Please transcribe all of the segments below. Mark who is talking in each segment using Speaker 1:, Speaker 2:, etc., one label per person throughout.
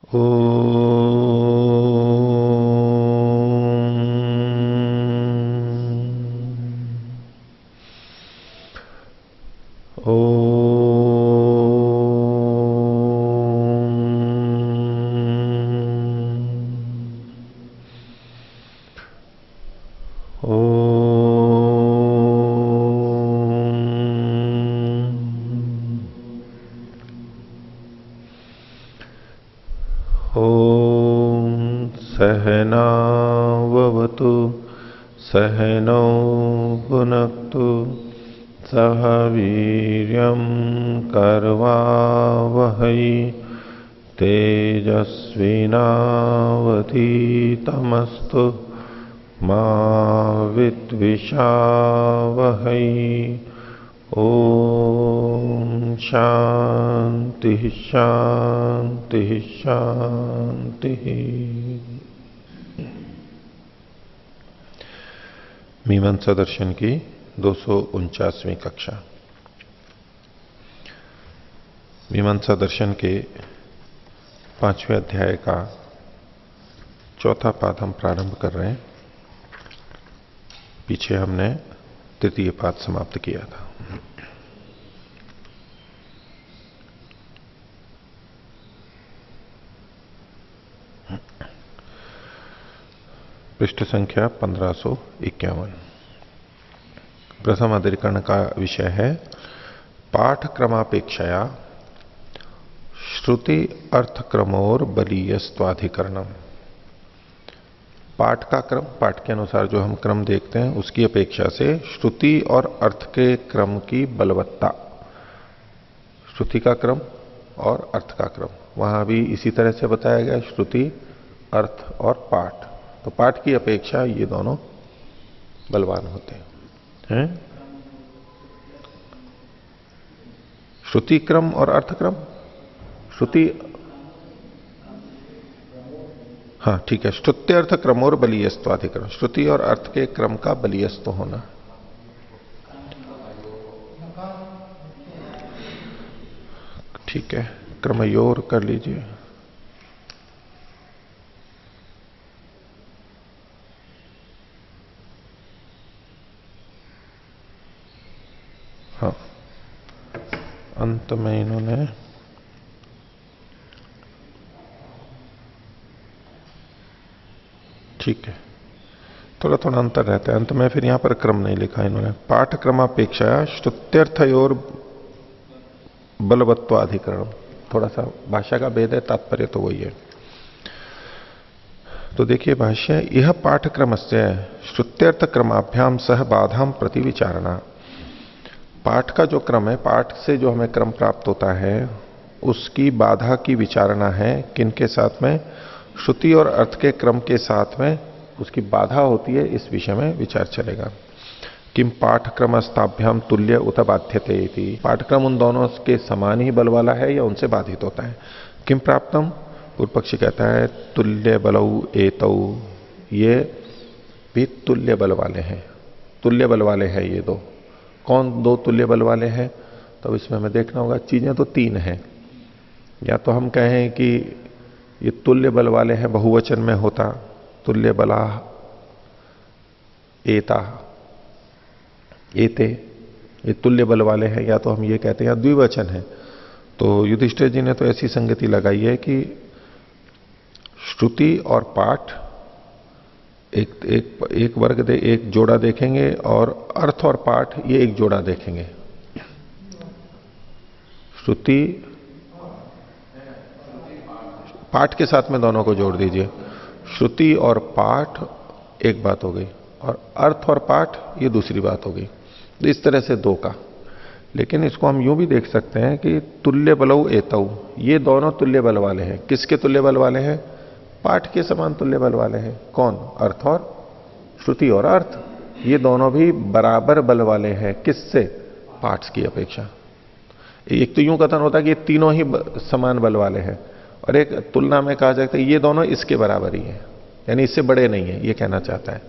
Speaker 1: ओ सहनावतु सहनौ भुनक्तु सह वीर्यं कर्वावहै तेजस्विनावधीतमस्तु मा विद्विषावहै। ओम शांति शांति शांति। मीमांसा दर्शन की 249वीं कक्षा। मीमांसा दर्शन के 5वें अध्याय का चौथा पाद हम प्रारंभ कर रहे हैं। पीछे हमने तृतीय पाद समाप्त किया था। पृष्ठ संख्या 1551। प्रथम अधिकरण का विषय है पाठ क्रमापेक्षया श्रुति अर्थ क्रमोर बलीयस्त्वाधिकरणम। पाठ का क्रम, पाठ के अनुसार जो हम क्रम देखते हैं उसकी अपेक्षा से श्रुति और अर्थ के क्रम की बलवत्ता। श्रुति का क्रम और अर्थ का क्रम वहां भी इसी तरह से बताया गया, श्रुति अर्थ और पाठ। तो पाठ की अपेक्षा ये दोनों बलवान होते हैं। श्रुति क्रम और अर्थ क्रम। श्रुति, हाँ ठीक है, श्रुत्यर्थ क्रमोर बलीयस्त्वाधिकरण। श्रुति और अर्थ के क्रम का बलीयस्त्व होना। ठीक है, क्रमयोर कर लीजिए। हाँ, अंत में इन्होंने ठीक है, थोड़ा थोड़ा अंतर रहता है अंत में, फिर यहां पर क्रम नहीं लिखा इन्होंने। पाठ क्रमापेक्षा श्रुत्यर्थयोर बलवत्वाधिकरण। थोड़ा सा भाषा का भेद है, तात्पर्य तो वही है। तो देखिए भाष्य, यह पाठक्रम से श्रुत्यर्थ क्रमाभ्याम सह बाधाम प्रति विचारणा। पाठ का जो क्रम है, पाठ से जो हमें क्रम प्राप्त होता है उसकी बाधा की विचारणा है। किनके साथ में? श्रुति और अर्थ के क्रम के साथ में उसकी बाधा होती है, इस विषय में विचार चलेगा। किम पाठक्रमस्ताभ्याम तुल्य उत बाध्यते इति। पाठक्रम उन दोनों के समान ही बल वाला है या उनसे बाधित होता है? किम प्राप्तम, पूर्व पक्षी कहता है तुल्य बलऊ एतऊ, ये भी तुल्य बल वाले हैं। तुल्य बल वाले हैं ये दो। कौन दो तुल्य बल वाले हैं? तो इसमें हमें देखना होगा, चीजें तो तीन हैं। या तो हम कहें कि ये तुल्य बल वाले हैं, बहुवचन में होता तुल्य बला एता एते, ये तुल्य बल वाले हैं। या तो हम ये कहते हैं द्विवचन है। तो युधिष्ठिर जी ने तो ऐसी संगति लगाई है कि श्रुति और पाठ एक वर्ग एक जोड़ा देखेंगे और अर्थ और पाठ ये एक जोड़ा देखेंगे। श्रुति पाठ के साथ में दोनों को जोड़ दीजिए। श्रुति और पाठ एक बात हो गई और अर्थ और पाठ ये दूसरी बात हो गई। तो इस तरह से दो का। लेकिन इसको हम यूं भी देख सकते हैं कि तुल्य बलऊ एतऊ, ये दोनों तुल्य बल वाले हैं। किसके तुल्य बल वाले हैं? पाठ के समान तुल्य बल वाले हैं। कौन? अर्थ और श्रुति और अर्थ, ये दोनों भी बराबर बल वाले हैं। किससे? पाठ की अपेक्षा। एक तो यूं कथन होता है कि ये तीनों ही समान बल वाले हैं, और एक तुलना में कहा जाता है ये दोनों इसके बराबर ही है, यानी इससे बड़े नहीं है, ये कहना चाहता है।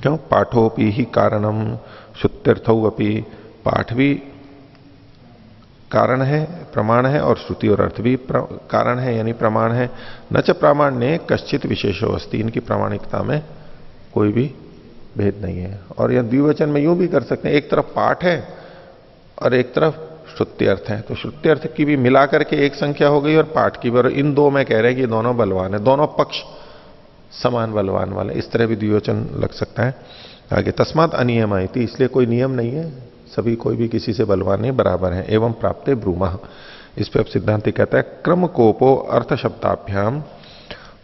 Speaker 1: क्यों? पाठोपि ही कारणम श्रुत्यर्थौ अपि। पाठ भी कारण है, प्रमाण है, और श्रुति और अर्थ भी कारण है यानी प्रमाण है। न च प्रामाण्य कश्चित विशेषो अस्ति, इनकी प्रामाणिकता में कोई भी भेद नहीं है। और यह द्विवचन में यूं भी कर सकते हैं, एक तरफ पाठ है और एक तरफ श्रुति अर्थ है, तो श्रुति अर्थ की भी मिला करके एक संख्या हो गई और पाठ की भी, और इन दो में कह रहे हैं कि दोनों बलवान है, दोनों पक्ष समान बलवान वाले, इस तरह भी द्विवचन लग सकता है। आगे तस्मात् अनियम इति, इसलिए कोई नियम नहीं है, सभी कोई भी किसी से बलवान नहीं, बराबर है। एवं प्राप्ते ब्रूमः, इस पे अब सिद्धांति कहता है क्रम कोपो अर्थ शब्दाभ्याम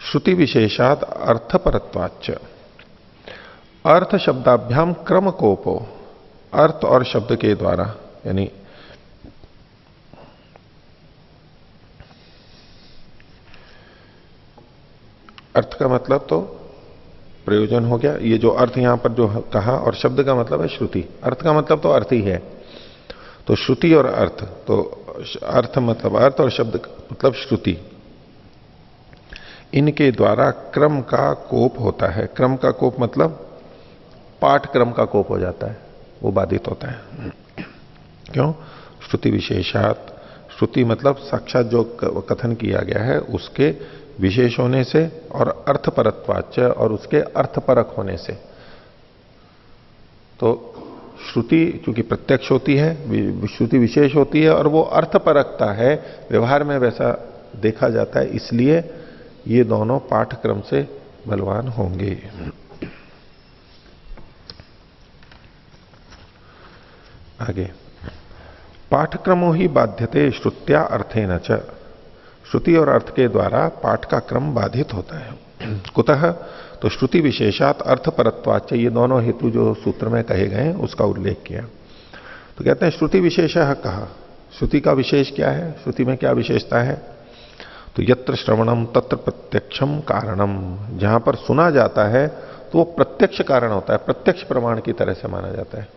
Speaker 1: श्रुति विशेषात अर्थ परत्वाच्च। अर्थ शब्दाभ्याम क्रम कोपो, अर्थ और शब्द के द्वारा, यानी अर्थ का मतलब तो प्रयोजन हो गया, ये जो अर्थ यहां पर जो कहा, और शब्द का मतलब है श्रुति, अर्थ का मतलब तो अर्थ ही है। तो श्रुति और अर्थ, तो अर्थ मतलब अर्थ और शब्द मतलब श्रुति, इनके द्वारा क्रम का कोप होता है। क्रम का कोप मतलब पाठ क्रम का कोप हो जाता है, वो बाधित होता है। क्यों? श्रुति विशेषात, श्रुति मतलब साक्षात जो कथन किया गया है उसके विशेष होने से, और अर्थपरत्वाच्च, और उसके अर्थपरक होने से। तो श्रुति चूंकि प्रत्यक्ष होती है, श्रुति विशेष होती है, और वो अर्थपरकता है, व्यवहार में वैसा देखा जाता है, इसलिए ये दोनों पाठक्रम से बलवान होंगे। आगे पाठक्रमो ही बाध्यते श्रुत्या अर्थेन च, श्रुति और अर्थ के द्वारा पाठ का क्रम बाधित होता है। कुतः? तो श्रुति विशेषात अर्थ परत्वाच्च, ये दोनों हेतु जो सूत्र में कहे गए उसका उल्लेख किया। तो कहते हैं श्रुति विशेषः कहा, श्रुति का विशेष क्या है, श्रुति में क्या विशेषता है? तो यत्र श्रवणम तत्र प्रत्यक्षम कारणम, जहां पर सुना जाता है तो वो प्रत्यक्ष कारण होता है, प्रत्यक्ष प्रमाण की तरह से माना जाता है।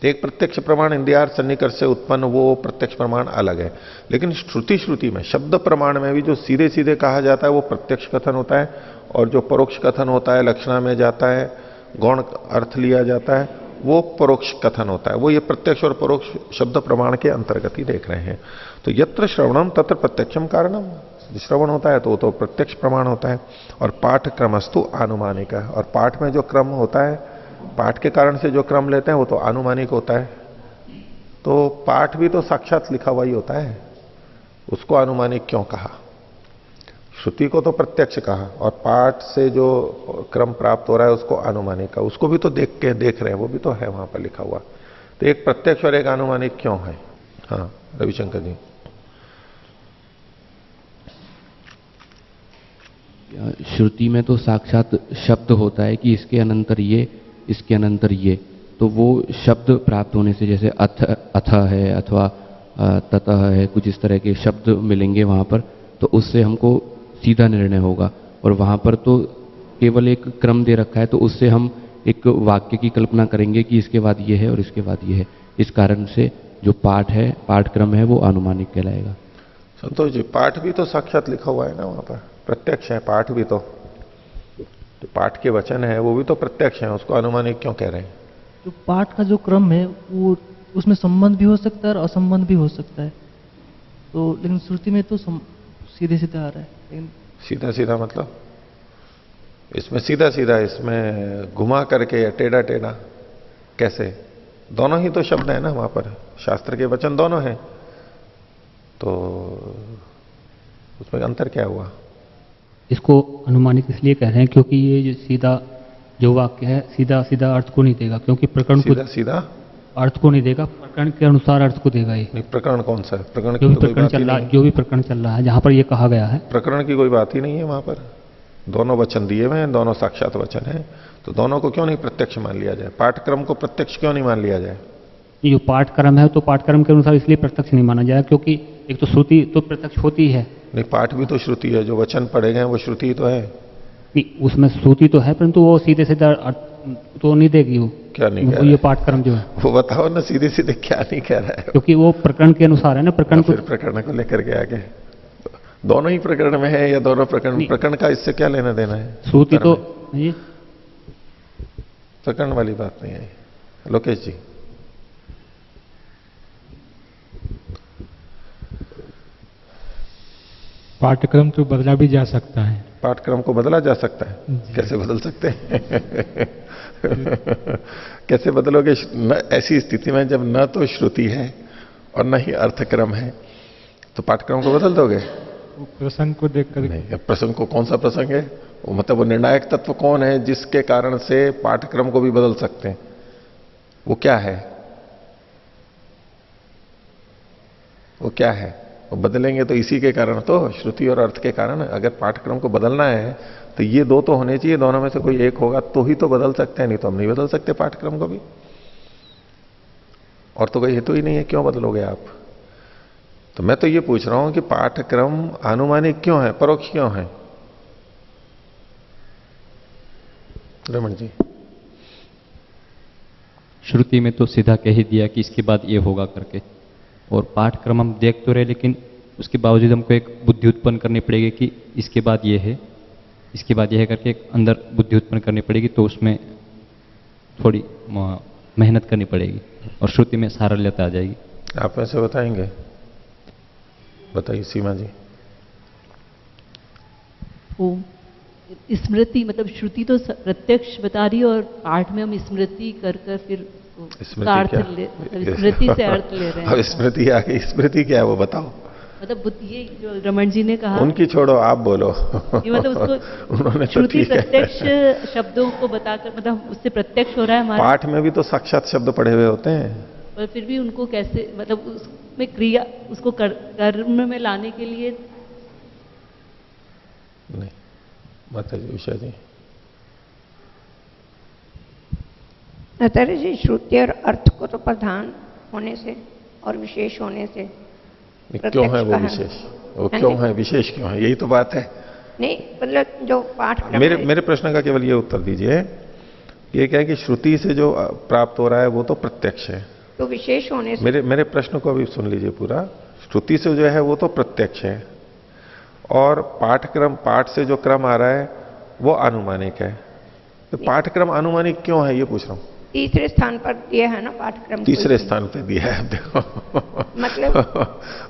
Speaker 1: एक प्रत्यक्ष प्रमाण इंद्रियार्थ सन्निकर्ष से उत्पन्न वो प्रत्यक्ष प्रमाण अलग है, लेकिन श्रुति में शब्द प्रमाण में भी जो सीधे सीधे कहा जाता है वो प्रत्यक्ष कथन होता है, और जो परोक्ष कथन होता है, लक्षणा में जाता है, गौण अर्थ लिया जाता है, वो परोक्ष कथन होता है। वो ये प्रत्यक्ष और परोक्ष शब्द प्रमाण के अंतर्गत ही देख रहे हैं। तो यत्र श्रवणम तत्र प्रत्यक्षम कारणम, श्रवण होता है तो वो तो प्रत्यक्ष प्रमाण होता है। और पाठ क्रमस्तु आनुमानिक है, और पाठ में जो क्रम होता है, पाठ के कारण से जो क्रम लेते हैं वो तो आनुमानिक होता है। तो पाठ भी तो साक्षात लिखा हुआ ही होता है, उसको आनुमानिक क्यों कहा? श्रुति को तो प्रत्यक्ष कहा, और पाठ से जो क्रम प्राप्त हो रहा है उसको आनुमानिक कहा। उसको भी तो देख रहे हैं, वो भी तो है वहां पर लिखा हुआ। तो एक प्रत्यक्ष और एक आनुमानिक क्यों है? हाँ रविशंकर जी।
Speaker 2: श्रुति में तो साक्षात शब्द होता है कि इसके अनंतर ये, इसके अनंतर ये, तो वो शब्द प्राप्त होने से, जैसे अथ है अथवा ततः है, कुछ इस तरह के शब्द मिलेंगे वहां पर, तो उससे हमको सीधा निर्णय होगा। और वहां पर तो केवल एक क्रम दे रखा है, तो उससे हम एक वाक्य की कल्पना करेंगे कि इसके बाद ये है और इसके बाद ये है। इस कारण से जो पाठ है, पाठक्रम है, वो आनुमानिक कहलाएगा।
Speaker 1: संतोष जी, पाठ भी तो साक्षात लिखा हुआ है ना वहां पर, प्रत्यक्ष है पाठ भी तो। जो पाठ के वचन है वो भी तो प्रत्यक्ष है, उसको अनुमानिक क्यों कह रहे हैं?
Speaker 3: जो पाठ का जो क्रम है वो उसमें संबंध भी हो सकता है और असंबंध भी हो सकता है, तो लेकिन श्रुति में तो सीधे सीधे आ रहा है। लेकिन
Speaker 1: सीधा सीधा मतलब इसमें सीधा सीधा, इसमें घुमा करके या टेढ़ा टेढ़ा कैसे? दोनों ही तो शब्द है ना वहां पर, शास्त्र के वचन दोनों हैं, तो उसमें अंतर क्या हुआ?
Speaker 4: इसको अनुमानिक इसलिए कह रहे हैं क्योंकि ये जो सीधा जो वाक्य है सीधा सीधा अर्थ को नहीं देगा, क्योंकि प्रकरण को
Speaker 1: सीधा
Speaker 4: अर्थ को नहीं देगा, प्रकरण के अनुसार अर्थ को देगा। ये
Speaker 1: नहीं, प्रकरण कौन सा है? प्रकरण
Speaker 4: जो भी प्रकरण चल रहा है, जो भी प्रकरण चल रहा है जहां पर ये कहा गया है,
Speaker 1: प्रकरण की कोई बात ही नहीं है वहां पर। दोनों वचन दिए हुए हैं, दोनों साक्षात वचन है, तो दोनों को क्यों नहीं प्रत्यक्ष मान लिया जाए? पाठक्रम को प्रत्यक्ष क्यों नहीं मान लिया जाए?
Speaker 4: ये जो पाठक्रम है तो पाठक्रम के अनुसार इसलिए प्रत्यक्ष नहीं माना जाए क्योंकि एक तो श्रुति तो प्रत्यक्ष होती है।
Speaker 1: नहीं, पाठ भी तो श्रुति है, जो वचन पढ़े गए वो श्रुति तो है।
Speaker 4: उसमें श्रुति तो है, परंतु वो सीधे सीधे अर्थ तो नहीं देगी। वो
Speaker 1: क्या नहीं कह
Speaker 4: वो ये पाठक्रम जो है
Speaker 1: वो बताओ ना, सीधे सीधे क्या नहीं कह रहा है?
Speaker 4: क्योंकि वो प्रकरण के अनुसार है ना, प्रकरण को,
Speaker 1: फिर प्रकरण को लेकर के आगे दोनों ही प्रकरण में है या दोनों प्रकरण का इससे क्या लेना देना है?
Speaker 4: श्रुति तो ये
Speaker 1: प्रकरण वाली बात नहीं है। लोकेश जी,
Speaker 5: पाठ्यक्रम तो बदला भी जा सकता है।
Speaker 1: पाठ्यक्रम को बदला जा सकता है?
Speaker 5: जी।
Speaker 1: कैसे बदल सकते हैं? कैसे बदलोगे? न ऐसी स्थिति में जब न तो श्रुति है और न ही अर्थक्रम है, तो पाठ्यक्रम को बदल दोगे?
Speaker 5: वो प्रसंग को देख कर
Speaker 1: नहीं। अब प्रसंग को, कौन सा प्रसंग है वो? मतलब वो निर्णायक तत्व कौन है जिसके कारण से पाठ्यक्रम को भी बदल सकते हैं? वो क्या है? वो क्या है? वो बदलेंगे तो इसी के कारण, तो श्रुति और अर्थ के कारण। अगर पाठ्यक्रम को बदलना है तो ये दो तो होने चाहिए, दोनों में से कोई एक होगा तो ही तो बदल सकते हैं, नहीं तो हम नहीं बदल सकते पाठ्यक्रम को भी। और तो कोई हेतु ही नहीं है, क्यों बदलोगे आप? तो मैं तो ये पूछ रहा हूं कि पाठ्यक्रम आनुमानिक क्यों है, परोक्ष क्यों है? रमन जी।
Speaker 6: श्रुति में तो सीधा कह ही दिया कि इसके बाद ये होगा करके, और पाठ्यक्रम हम देख तो रहे, लेकिन उसके बावजूद हमको एक बुद्धि उत्पन्न करनी पड़ेगी कि इसके बाद ये है, इसके बाद ये है करके एक अंदर बुद्धि उत्पन्न करनी पड़ेगी। तो उसमें थोड़ी मेहनत करनी पड़ेगी और श्रुति में सारल्यता आ जाएगी।
Speaker 1: आप ऐसे बताएंगे? बताइए सीमा जी।
Speaker 7: वो स्मृति, मतलब श्रुति तो प्रत्यक्ष बता रही है और पाठ में हम स्मृति कर कर फिर उसका अर्थ स्मृति से अर्थ ले रहे हैं।
Speaker 1: अब स्मृति आ गई, स्मृति क्या है वो बताओ।
Speaker 7: मतलब ये जो रमन जी ने कहा,
Speaker 1: उनकी छोड़ो, आप बोलो।
Speaker 7: ये मतलब उसको
Speaker 1: उन्होंने तो
Speaker 7: श्रुति
Speaker 1: ठीक है।
Speaker 7: प्रत्यक्ष शब्दों को बताकर, मतलब उससे प्रत्यक्ष हो रहा है हमारा।
Speaker 1: पाठ में भी तो साक्षात शब्द पढ़े हुए होते हैं।
Speaker 7: पर फिर भी उनको कैसे, मतलब उसमें क्रिया, उसको कर्म में लाने के लिए
Speaker 1: नहीं। बताइए उषा जी।
Speaker 8: आचार्य जी, श्रुति और अर्थ को तो प्रधान होने से और विशेष होने से
Speaker 1: क्यों है वो विशेष? वो क्यों है विशेष, क्यों है? यही तो बात है।
Speaker 8: नहीं, मतलब जो पाठ
Speaker 1: मेरे प्रश्न का केवल ये उत्तर दीजिए, ये क्या है कि श्रुति से जो प्राप्त हो रहा है वो तो प्रत्यक्ष है,
Speaker 8: तो विशेष होने से।
Speaker 1: मेरे प्रश्न को अभी सुन लीजिए पूरा। श्रुति से जो है वो तो प्रत्यक्ष है, और पाठक्रम, पाठ से जो क्रम आ रहा है वो अनुमानिक है। तो पाठक्रम अनुमानिक क्यों है, ये पूछ रहा हूं।
Speaker 8: तीसरे स्थान पर दिया है ना पाठ्यक्रम।
Speaker 1: तीसरे स्थान पे दिया है, देखो।
Speaker 8: मतलब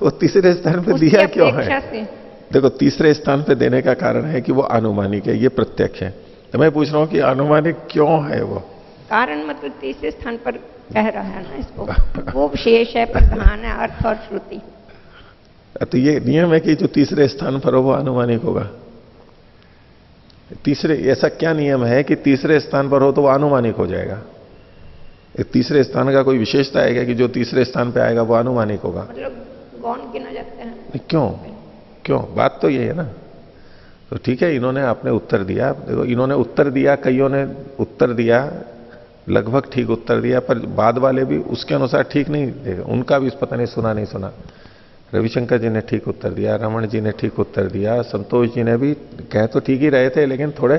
Speaker 1: वो तीसरे स्थान पे दिया क्यों है?
Speaker 8: से।
Speaker 1: देखो, तीसरे स्थान पे देने का कारण है कि वो अनुमानिक है, ये प्रत्यक्ष है। तो मैं पूछ रहा हूं कि अनुमानिक क्यों है वो?
Speaker 8: कारण मतलब तीसरे स्थान पर कह रहा है ना इसको, वो विशेष है, प्रधान है, अर्थ और श्रुति।
Speaker 1: तो ये नियम है कि जो तीसरे स्थान पर हो वो अनुमानिक होगा। तीसरे, ऐसा क्या नियम है कि तीसरे स्थान पर हो तो वो अनुमानिक हो जाएगा? तीसरे स्थान का कोई विशेषता है क्या कि जो तीसरे स्थान पे आएगा वो अनुमानिक होगा?
Speaker 8: मतलब गौण गिना जाते हैं।
Speaker 1: क्यों? बात तो ये है ना। तो ठीक है, इन्होंने आपने उत्तर दिया, देखो इन्होंने उत्तर दिया, कईयों ने उत्तर दिया, लगभग ठीक उत्तर दिया, पर बाद वाले भी उसके अनुसार ठीक नहीं देगा, उनका भी पता नहीं सुना नहीं सुना। रविशंकर जी ने ठीक उत्तर दिया, रमन जी ने ठीक उत्तर दिया, संतोष जी ने भी कह तो ठीक ही रहे थे, लेकिन थोड़े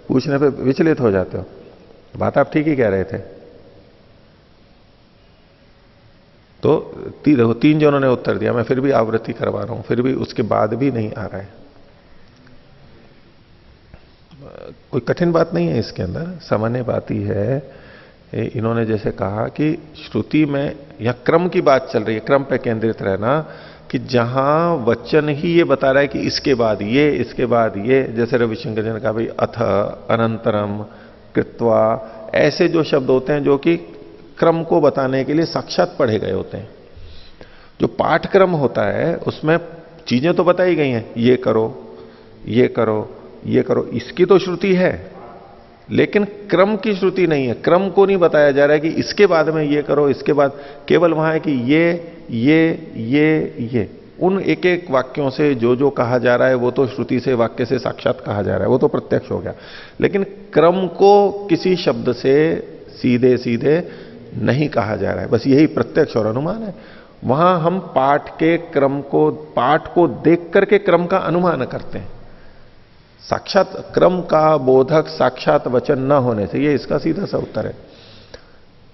Speaker 1: पूछने पे विचलित हो जाते हो। बात आप ठीक ही कह रहे थे। तो देखो, 3 जनों ने उत्तर दिया, मैं फिर भी आवृत्ति करवा रहा हूं, फिर भी उसके बाद भी नहीं आ रहा है। कोई कठिन बात नहीं है इसके अंदर, सामान्य बात ही है। इन्होंने जैसे कहा कि श्रुति में या क्रम की बात चल रही है, क्रम पे केंद्रित रहना, कि जहां वचन ही ये बता रहा है कि इसके बाद ये, इसके बाद ये, जैसे रविशंकर जी ने कहा भाई अथ, अनंतरम, कृत्वा, ऐसे जो शब्द होते हैं जो कि क्रम को बताने के लिए साक्षात पढ़े गए होते हैं। जो पाठक्रम होता है उसमें चीजें तो बताई गई हैं, ये करो, ये करो, ये करो, इसकी तो श्रुति है, लेकिन क्रम की श्रुति नहीं है। क्रम को नहीं बताया जा रहा है कि इसके बाद में ये करो, इसके बाद, केवल वहां है कि ये उन एक एक वाक्यों से जो जो कहा जा रहा है वो तो श्रुति से, वाक्य से साक्षात कहा जा रहा है, वो तो प्रत्यक्ष हो गया। लेकिन क्रम को किसी शब्द से सीधे सीधे नहीं कहा जा रहा है, बस यही प्रत्यक्ष और अनुमान है। वहां हम पाठ के क्रम को, पाठ को देख करके क्रम का अनुमान करते हैं। साक्षात क्रम का बोधक साक्षात वचन न होने से, ये इसका सीधा सा उत्तर है।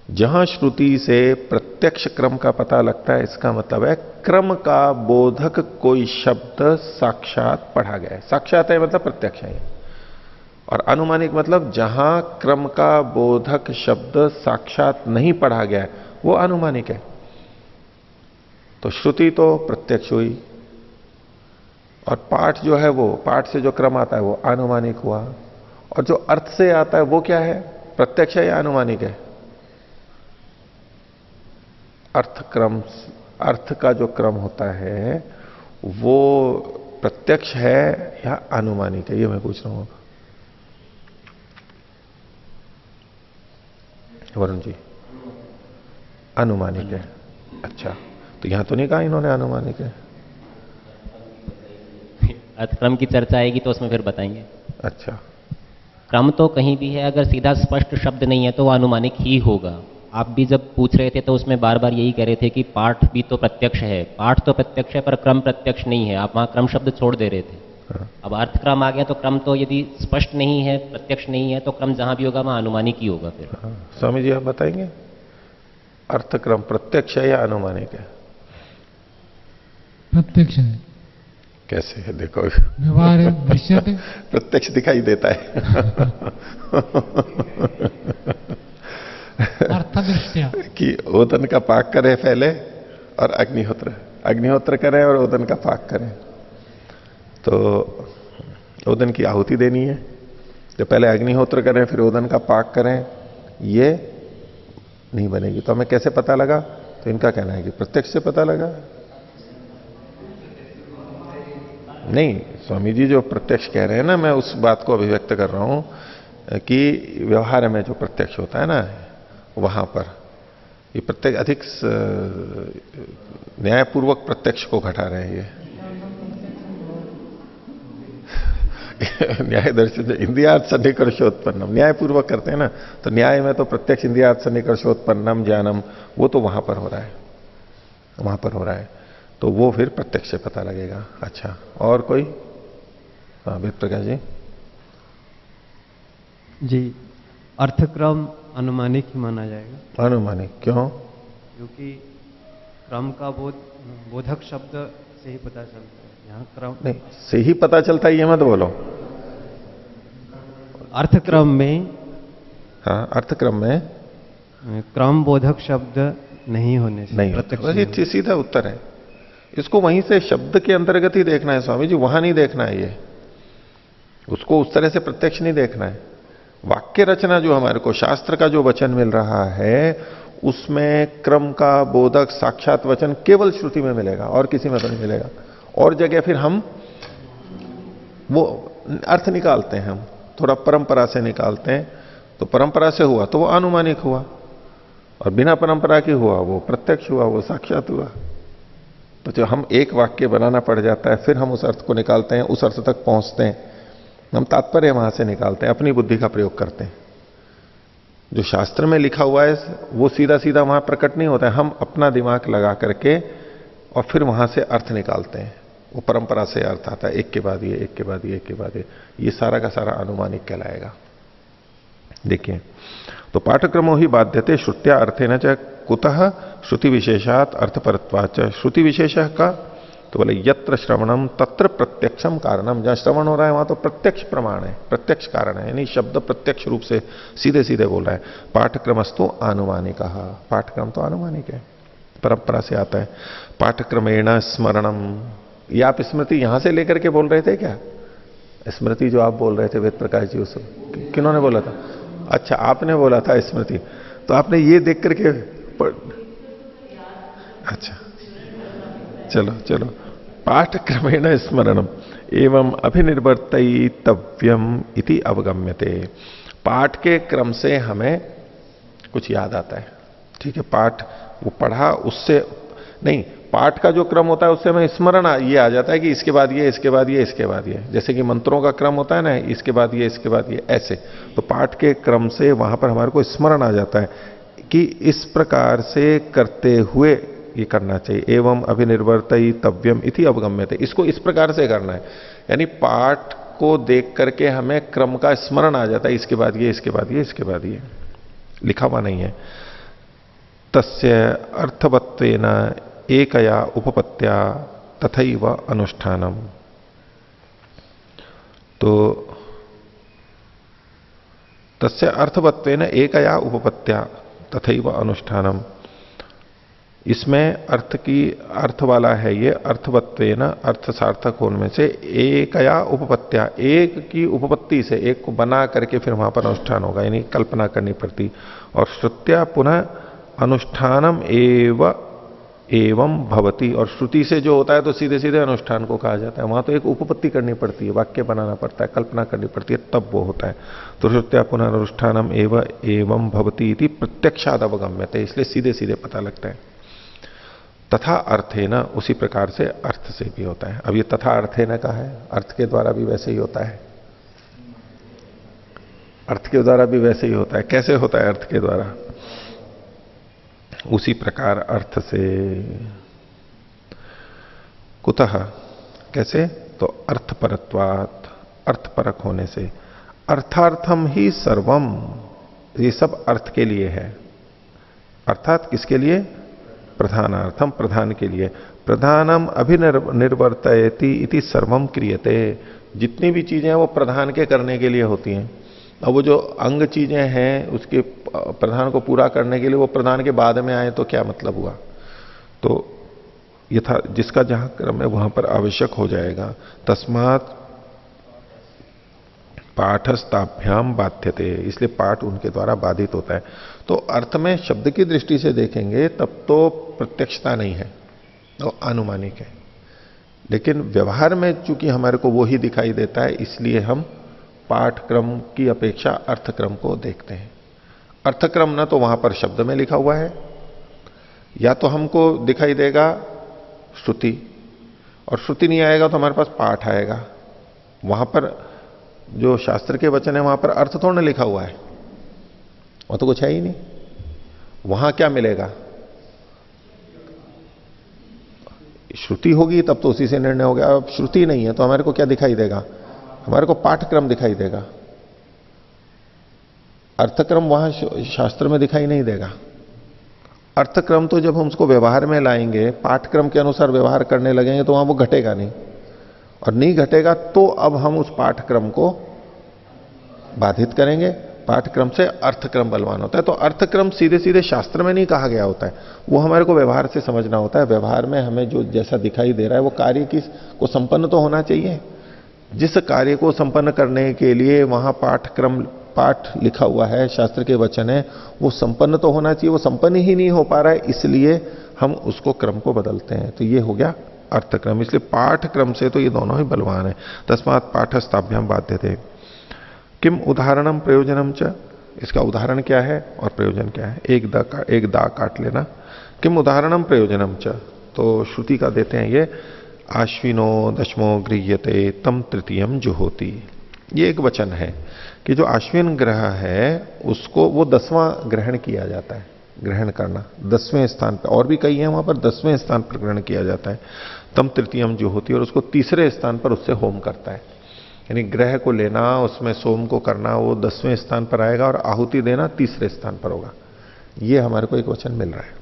Speaker 1: जहां श्रुति से प्रत्यक्ष क्रम का पता लगता है, इसका मतलब है क्रम का बोधक कोई शब्द साक्षात पढ़ा गया है। साक्षात है मतलब प्रत्यक्ष है। और अनुमानिक मतलब जहां क्रम का बोधक शब्द साक्षात नहीं पढ़ा गया है, वो अनुमानिक है। तो श्रुति तो प्रत्यक्ष हुई, और पाठ जो है वो, पाठ से जो क्रम आता है वो आनुमानिक हुआ, और जो अर्थ से आता है वो क्या है, प्रत्यक्ष है या अनुमानिक है? अर्थ क्रम, अर्थ का जो क्रम होता है वो प्रत्यक्ष है या अनुमानिक है, ये मैं पूछ रहा हूं वरुण जी। अनुमानिक है। अच्छा, तो यहां तो नहीं कहा इन्होंने अनुमानिक है।
Speaker 9: क्रम की चर्चा आएगी तो उसमें फिर बताएंगे।
Speaker 1: अच्छा,
Speaker 9: क्रम तो कहीं भी है, अगर सीधा स्पष्ट शब्द नहीं है तो वो अनुमानिक ही होगा। आप भी जब पूछ रहे थे तो उसमें बार बार यही कह रहे थे कि पाठ भी तो प्रत्यक्ष है, पाठ तो प्रत्यक्ष है पर क्रम प्रत्यक्ष नहीं है, आप वहां क्रम शब्द छोड़ दे रहे थे।
Speaker 1: हाँ।
Speaker 9: अब अर्थ क्रम आ गया तो क्रम तो यदि स्पष्ट नहीं है, प्रत्यक्ष नहीं है, तो क्रम जहां भी होगा वहां अनुमानिक ही होगा फिर।
Speaker 1: हाँ। स्वामी जी आप बताएंगे, अर्थक्रम प्रत्यक्ष है या अनुमानिक है?
Speaker 5: प्रत्यक्ष है।
Speaker 1: कैसे है देखो,
Speaker 5: व्यवहार है, दृश्यते।
Speaker 1: प्रत्यक्ष दिखाई देता है।
Speaker 5: अर्थ दृष्टिया
Speaker 1: कि ओदन का पाक करे पहले और अग्निहोत्र करें और ओदन का पाक करें। तो ओदन की आहुति देनी है, तो पहले अग्निहोत्र करें फिर ओदन का पाक करें, ये नहीं बनेगी। तो हमें कैसे पता लगा? तो इनका कहना है कि प्रत्यक्ष से पता लगा। नहीं, स्वामी जी जो प्रत्यक्ष कह रहे हैं ना, मैं उस बात को अभिव्यक्त कर रहा हूं कि व्यवहार में जो प्रत्यक्ष होता है ना, वहां पर ये प्रत्यक्ष अधिक न्यायपूर्वक प्रत्यक्ष को घटा रहे हैं। ये न्याय दर्शन इंद्रियार्थ सन्निकर्षोत्पन्नम, न्यायपूर्वक करते हैं ना, तो न्याय में तो प्रत्यक्ष इंद्रियार्थ सन्निकर्षोत्पन्नम ज्ञानम, वो तो वहां पर हो रहा है, वहां पर हो रहा है, तो वो फिर प्रत्यक्ष से पता लगेगा। अच्छा, और कोई? हाँ वेद प्रकाश जी।
Speaker 10: जी, अर्थक्रम अनुमानिक ही माना जाएगा।
Speaker 1: अनुमानिक क्यों?
Speaker 10: क्योंकि क्रम का बोधक शब्द से ही पता चलता है। यहाँ क्रम
Speaker 1: नहीं, से ही पता चलता है ये मत बोलो।
Speaker 10: अर्थक्रम में,
Speaker 1: हाँ अर्थक्रम में
Speaker 10: क्रम बोधक शब्द नहीं होने से
Speaker 1: नहीं,
Speaker 10: प्रत्यक्ष
Speaker 1: सीधा उत्तर है। इसको वहीं से शब्द के अंतर्गत ही देखना है स्वामी जी, वहां नहीं देखना है ये, उसको उस तरह से प्रत्यक्ष नहीं देखना है। वाक्य रचना जो हमारे को शास्त्र का जो वचन मिल रहा है उसमें क्रम का बोधक साक्षात वचन केवल श्रुति में मिलेगा और किसी में तो नहीं मिलेगा। और जगह फिर हम वो अर्थ निकालते हैं, हम थोड़ा परंपरा से निकालते हैं, तो परंपरा से हुआ तो वो अनुमानिक हुआ, और बिना परंपरा के हुआ वो प्रत्यक्ष हुआ, वो साक्षात हुआ। तो जो हम एक वाक्य बनाना पड़ जाता है, फिर हम उस अर्थ को निकालते हैं, उस अर्थ तक पहुंचते हैं, हम तात्पर्य वहां से निकालते हैं, अपनी बुद्धि का प्रयोग करते हैं। जो शास्त्र में लिखा हुआ है वो सीधा सीधा वहां प्रकट नहीं होता है, हम अपना दिमाग लगा करके और फिर वहां से अर्थ निकालते हैं, वो परंपरा से अर्थ आता है, एक के बाद ये, एक के बाद ये, एक के बाद ये सारा का सारा अनुमानिक कहलाएगा। देखिए, तो पाठक्रमो ही बाध्यते श्रुत्या अर्थेन च कुतः श्रुति विशेषात अर्थपरत्वाच। श्रुति विशेष का तो बोले यत्र श्रवणम तत्र प्रत्यक्षम कारणम, जहां श्रवण हो रहा है वहां तो प्रत्यक्ष प्रमाण है, प्रत्यक्ष कारण है, यानी शब्द प्रत्यक्ष रूप से सीधे सीधे बोल रहा है। पाठक्रमस्तु आनुमानिक, पाठक्रम तो अनुमानिक है, परंपरा से आता है। पाठक्रमेण स्मरणम, ये आप स्मृति यहां से लेकर के बोल रहे थे क्या? स्मृति जो आप बोल रहे थे वेद प्रकाश जी, उस किन्होंने बोला था? अच्छा, आपने बोला था स्मृति, तो आपने ये देख करके अच्छा, चलो चलो। पाठक्रमेण स्मरणम एवं अभिनिर्वर्तयितव्यम इति अवगम्यते। पाठ के क्रम से हमें कुछ याद आता है, ठीक है, पाठ वो पढ़ा उससे नहीं, पाठ का जो क्रम होता है उससे हमें स्मरण ये आ जाता है कि इसके बाद ये, इसके बाद ये, इसके बाद ये, जैसे कि मंत्रों का क्रम होता है ना, इसके बाद ये, इसके बाद ये, ऐसे। तो पाठ के क्रम से वहां पर हमारे को स्मरण आ जाता है कि इस प्रकार से करते हुए ये करना चाहिए। एवं अभिनिर्वर्तयितव्यम इति अवगम्यते, इसको इस प्रकार से करना है, यानी पाठ को देख करके हमें क्रम का स्मरण आ जाता है, इसके बाद ये, इसके बाद ये, इसके बाद ये, लिखा हुआ नहीं है। तस्य अर्थवत्वेन एकया उपपत्त्या तथैव अनुष्ठानम, तो तस्य अर्थवत्वेन एकया उपपत्त्या तथैव अनुष्ठानम, इसमें अर्थ वाला है ये, अर्थवत्वेन अर्थ सार्थक होने में से एकया उपपत्त्या, एक की उपपत्ति से, एक को बना करके फिर वहां पर अनुष्ठान होगा, यानी कल्पना करनी पड़ती। और श्रुत्या पुनः अनुष्ठानम एवं भवती, और श्रुति से जो होता है तो सीधे सीधे अनुष्ठान को कहा जाता है, वहां तो एक उपपत्ति करनी पड़ती है, वाक्य बनाना पड़ता है, कल्पना करनी पड़ती है, तब वो होता है। तो श्रुत्या पुनः अनुष्ठानम एवं भवती इति प्रत्यक्षाद अवगम्यते, इसलिए सीधे सीधे पता लगता है। तथा अर्थेन, उसी प्रकार से अर्थ से भी होता है। अब ये तथा अर्थेन का है, अर्थ के द्वारा भी वैसे ही होता है, अर्थ के द्वारा भी वैसे ही होता है। कैसे होता है अर्थ के द्वारा? उसी प्रकार अर्थ से। कुतः, कैसे? तो अर्थपरत्वात्, अर्थपरक होने से। अर्थार्थम ही सर्वम, ये सब अर्थ के लिए है। अर्थात किसके लिए? प्रधानार्थम, प्रधान के लिए। प्रधानम अभिनिर्वर्तयति इति सर्वम क्रियते, जितनी भी चीजें हैं वो प्रधान के करने के लिए होती हैं। अब वो जो अंग चीजें हैं उसके प्रधान को पूरा करने के लिए वो प्रधान के बाद में आए तो क्या मतलब हुआ? तो यथा जिसका जहां क्रम है वहां पर आवश्यक हो जाएगा। तस्मात् पाठस्ताभ्याम बाध्यते, इसलिए पाठ उनके द्वारा बाधित होता है। तो अर्थ में शब्द की दृष्टि से देखेंगे तब तो प्रत्यक्षता नहीं है, तो अनुमानिक है। लेकिन व्यवहार में चूंकि हमारे को वो ही दिखाई देता है, इसलिए हम पाठक्रम की अपेक्षा अर्थक्रम को देखते हैं। अर्थक्रम ना तो वहां पर शब्द में लिखा हुआ है, या तो हमको दिखाई देगा श्रुति, और श्रुति नहीं आएगा तो हमारे पास पाठ आएगा। वहां पर जो शास्त्र के वचन है वहां पर अर्थ थोड़ा ना लिखा हुआ है, वहां तो कुछ है ही नहीं। वहां क्या मिलेगा? श्रुति होगी तब तो उसी से निर्णय हो गया। अब श्रुति नहीं है तो हमारे को क्या दिखाई देगा? हमारे को पाठक्रम दिखाई देगा, अर्थक्रम वहां शास्त्र में दिखाई नहीं देगा। अर्थक्रम तो जब हम उसको व्यवहार में लाएंगे, पाठक्रम के अनुसार व्यवहार करने लगेंगे तो वहां वो घटेगा नहीं, और नहीं घटेगा तो अब हम उस पाठक्रम को बाधित करेंगे। पाठक्रम से अर्थक्रम बलवान होता है। तो अर्थक्रम सीधे सीधे शास्त्र में नहीं कहा गया होता है, वो हमारे को व्यवहार से समझना होता है। व्यवहार में हमें जो जैसा दिखाई दे रहा है वो कार्य को संपन्न तो होना चाहिए। जिस कार्य को संपन्न करने के लिए वहां पाठक्रम, पाठ लिखा हुआ है, शास्त्र के वचन है, वो संपन्न तो होना चाहिए, वो संपन्न ही नहीं हो पा रहा है, इसलिए हम उसको क्रम को बदलते हैं। तो ये हो गया अर्थक्रम। इसलिए पाठक्रम से तो ये दोनों ही बलवान है। तस्मात् पाठस्थाभ्याम बाध्यते। किम उदाहरणम प्रयोजनम च, इसका उदाहरण क्या है और प्रयोजन क्या है? एक दा काट लेना। किम उदाहरणम प्रयोजनम च, तो श्रुति का देते हैं ये, आश्विनो दशमो गृह्यते तम तृतीयम जुहोति। ये एक वचन है कि जो आश्विन ग्रह है उसको वो 10वां ग्रहण किया जाता है। ग्रहण करना 10वें स्थान पर, और भी कई है वहां पर 10वें स्थान पर ग्रहण किया जाता है। तम तृतीयम जुहोति, और उसको तीसरे स्थान पर उससे होम करता है। यानी ग्रह को लेना, उसमें सोम को करना, वो 10वें स्थान पर आएगा, और आहुति देना तीसरे स्थान पर होगा। ये हमारे को एक वचन मिल रहा है।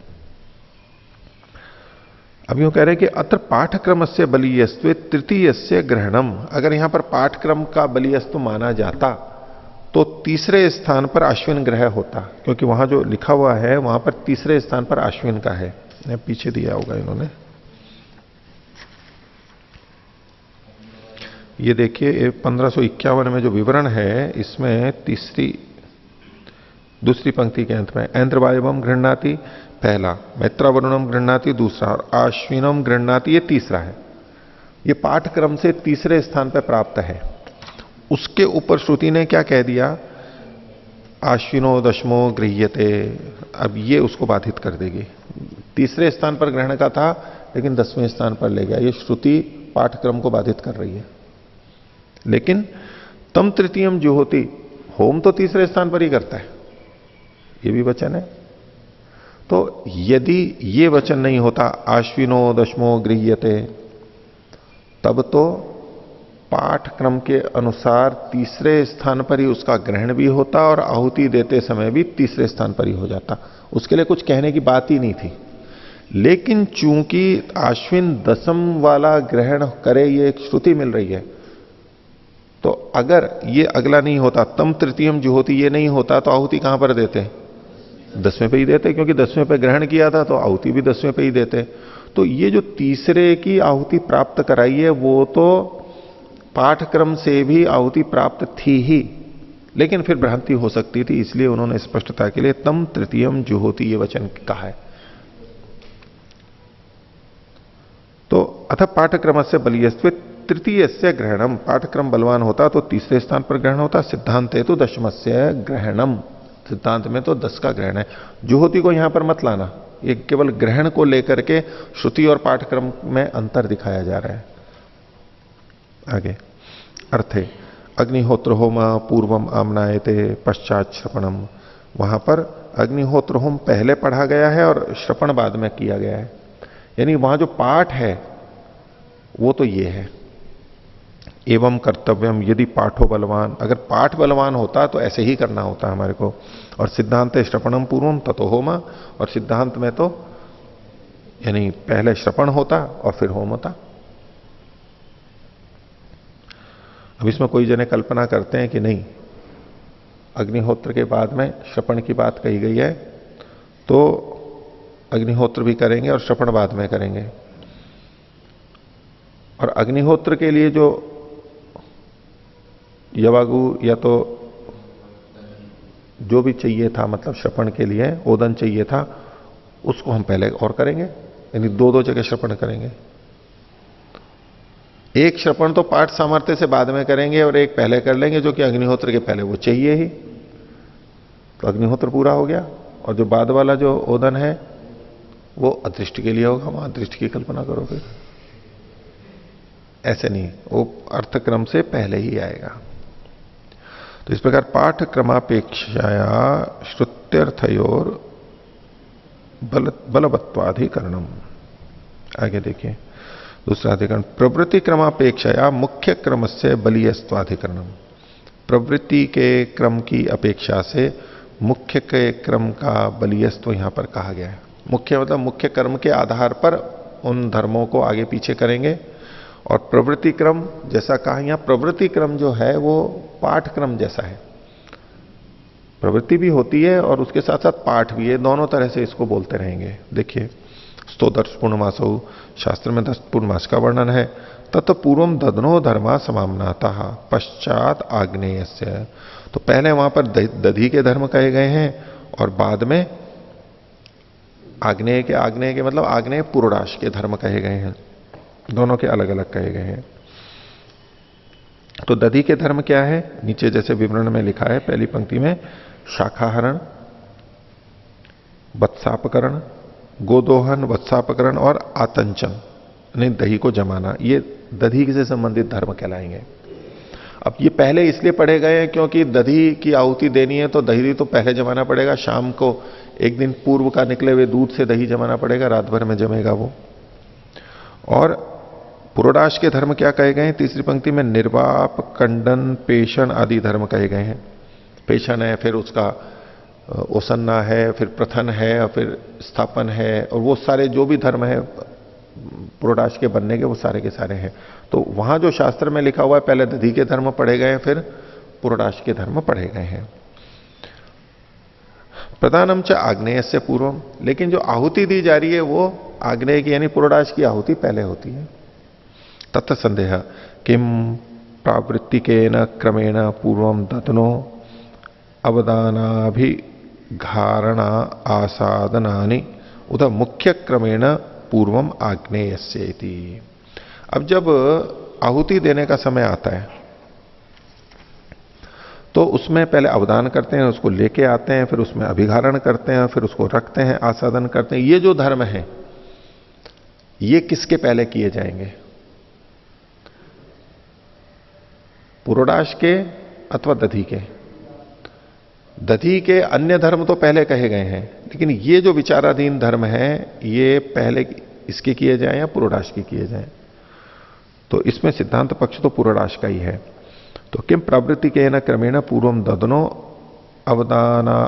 Speaker 1: अब यूं कह रहे हैं कि अत्र पाठक्रम से बलीयस्त्व तृतीय से ग्रहणम, अगर यहां पर पाठक्रम का बलीयस्त्व माना जाता तो तीसरे स्थान पर अश्विन ग्रह होता, क्योंकि वहां जो लिखा हुआ है वहां पर तीसरे स्थान पर अश्विन का है। पीछे दिया होगा इन्होंने, ये देखिए 1551 में जो विवरण है इसमें दूसरी पंक्ति के अंत में ऐन्द्रवायवम गृह्णाति पहला, मैत्रावरुणम गृह्णाति दूसरा, और आश्विनम गृह्णाति ये तीसरा है। ये पाठक्रम से तीसरे स्थान पर प्राप्त है। उसके ऊपर श्रुति ने क्या कह दिया? आश्विनो दशमो गृह्यते। अब ये उसको बाधित कर देगी। तीसरे स्थान पर ग्रहण का था लेकिन 10वें स्थान पर ले गया। ये श्रुति पाठक्रम को बाधित कर रही है। लेकिन तम तृतीयम जुहोति, होम तो तीसरे स्थान पर ही करता है, ये भी वचन है। तो यदि ये वचन नहीं होता आश्विनो दशमो गृह्यते, तब तो पाठक्रम के अनुसार तीसरे स्थान पर ही उसका ग्रहण भी होता और आहुति देते समय भी तीसरे स्थान पर ही हो जाता। उसके लिए कुछ कहने की बात ही नहीं थी। लेकिन चूंकि आश्विन दशम वाला ग्रहण करे, ये एक श्रुति मिल रही है, तो अगर ये अगला नहीं होता, तम तृतीयम जुहोति ये नहीं होता, तो आहुति कहां पर देते? 10वें पे ही देते, क्योंकि 10वें पे ग्रहण किया था तो आहुति भी 10वें पे ही देते। तो ये जो तीसरे की आहुति प्राप्त कराई है वो तो पाठक्रम से भी आहुति प्राप्त थी ही, लेकिन फिर भ्रांति हो सकती थी, इसलिए उन्होंने स्पष्टता के लिए तम तृतीयम जुहोति ये वचन कहा है। तो अथ पाठक्रम से बलियस्व तृतीय से ग्रहणम, पाठक्रम बलवान होता तो तीसरे स्थान पर ग्रहण होता। सिद्धांत है तो 10 ग्रहणम, सिद्धांत में तो 10 का ग्रहण है। जुहोति को यहां पर मत लाना, ये केवल ग्रहण को लेकर के श्रुति और पाठक्रम में अंतर दिखाया जा रहा है। आगे अर्थ है अग्निहोत्र होम पूर्वम आमनायते पश्चात श्रपणम, वहां पर अग्निहोत्र होम पहले पढ़ा गया है और श्रपण बाद में किया गया है। यानी वहां जो पाठ है वो तो ये है, एवं कर्तव्यम यदि पाठो बलवान, अगर पाठ बलवान होता तो ऐसे ही करना होता हमारे को। और सिद्धांत श्रपणम पूर्वम ततो होमा, और सिद्धांत में तो यानी पहले श्रपण होता और फिर होम होता। अब इसमें कोई जने कल्पना करते हैं कि नहीं, अग्निहोत्र के बाद में श्रपण की बात कही गई है तो अग्निहोत्र भी करेंगे और श्रपण बाद में करेंगे। और अग्निहोत्र के लिए जो यवागु या तो जो भी चाहिए था, मतलब श्रपण के लिए ओदन चाहिए था, उसको हम पहले और करेंगे, यानी 2-2 जगह श्रपण करेंगे। एक श्रपण तो पाठ सामर्थ्य से बाद में करेंगे और एक पहले कर लेंगे, जो कि अग्निहोत्र के पहले वो चाहिए ही, तो अग्निहोत्र पूरा हो गया। और जो बाद वाला जो ओदन है वो अदृष्ट के लिए होगा, वहां अदृष्ट की कल्पना करोगे, ऐसे नहीं, वो अर्थक्रम से पहले ही आएगा। तो इस प्रकार पाठ क्रमापेक्षाया श्रुत्यर्थयोर बलवत्वाधिकरणम। आगे देखिए दूसरा अधिकरण, प्रवृत्ति क्रमापेक्षाया मुख्य क्रम से बलीयस्त्वाधिकरणम। प्रवृत्ति के क्रम की अपेक्षा से मुख्य के क्रम का बलीयस्त्व यहां पर कहा गया है। मुख्य मतलब मुख्य कर्म के आधार पर उन धर्मों को आगे पीछे करेंगे। और प्रवृत्ति क्रम जैसा कहा, यहां प्रवृत्ति क्रम जो है वो पाठक्रम जैसा है, प्रवृत्ति भी होती है और उसके साथ साथ पाठ भी है, दोनों तरह से इसको बोलते रहेंगे। देखिए स्तोदर्श पूर्णमासो, शास्त्र में 10 पूर्णमास का वर्णन है। तत् पूर्वम दधनो धर्मा समामनाता पश्चात आग्नेयस्य, तो पहले वहां पर दधी के धर्म कहे गए हैं और बाद में आग्नेय के मतलब आग्नेय पूर्णाश के धर्म कहे गए हैं, दोनों के अलग अलग कहे गए हैं। तो दधी के धर्म क्या है, नीचे जैसे विवरण में लिखा है पहली पंक्ति में, शाखाहरण, वत्सापकरण, गोदोहन, वत्सापकरण और आतंचन, यानी दही को जमाना, ये दधी से संबंधित धर्म कहलाएंगे। अब ये पहले इसलिए पढ़े गए हैं क्योंकि दधी की आहुति देनी है तो दही तो पहले जमाना पड़ेगा, शाम को एक दिन पूर्व का निकले हुए दूध से दही जमाना पड़ेगा, रात भर में जमेगा वो। और पुरोडाश के धर्म क्या कहे गए हैं, तीसरी पंक्ति में निर्वाप, कंडन, पेषण आदि धर्म कहे गए हैं। पेषण है, फिर उसका ओसन्ना है, फिर प्रथन है और फिर स्थापन है, और वो सारे जो भी धर्म है पुरोडाश के बनने के वो सारे के सारे हैं। तो वहां जो शास्त्र में लिखा हुआ है पहले दधी के धर्म पढ़े गए, फिर पुरोडाश के धर्म पढ़े गए हैं। प्रधानम च आग्नेय से पूर्वम, लेकिन जो आहुति दी जा रही है वो आग्नेय की यानी पुरोडाश की आहुति पहले होती है। तत्व संदेह किम प्रावृत्तिकेन क्रमेण पूर्वम दतनो अवदानाभिघारणा आसादनानि उद मुख्य क्रमेण पूर्वम आग्नेयस्येति। अब जब आहुति देने का समय आता है तो उसमें पहले अवदान करते हैं, उसको लेके आते हैं, फिर उसमें अभिघारण करते हैं, फिर उसको रखते हैं, आसादन करते हैं। ये जो धर्म है ये किसके पहले किए जाएंगे, पुरोडाश के अथवा दधी के? दधी के अन्य धर्म तो पहले कहे गए हैं, लेकिन ये जो विचाराधीन धर्म है ये पहले इसके किए जाएं या पुरोडाश के किए जाएं? तो इसमें सिद्धांत पक्ष तो पुरोडाश का ही है। तो किम प्रवृत्ति के न क्रमेण पूर्वम ददनो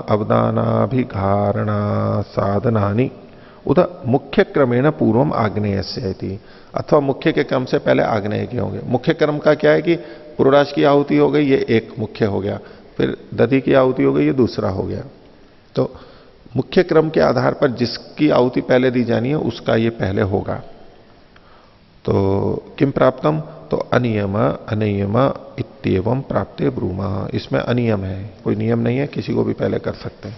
Speaker 1: अवदानाभिघारणा साधनानि उद मुख्य क्रमेण पूर्वम आग्नेयस्येति, अथवा मुख्य के क्रम से पहले आग्नेय के होंगे। मुख्य क्रम का क्या है कि पुरोडाश की आहुति हो गई, ये एक मुख्य हो गया, फिर दधी की आहुति हो गई, ये दूसरा हो गया। तो मुख्य क्रम के आधार पर जिसकी आहुति पहले दी जानी है उसका ये पहले होगा। तो किम प्राप्तम, तो अनियम अनियम इत्येवं प्राप्ते ब्रूमा, इसमें अनियम है, कोई नियम नहीं है, किसी को भी पहले कर सकते हैं,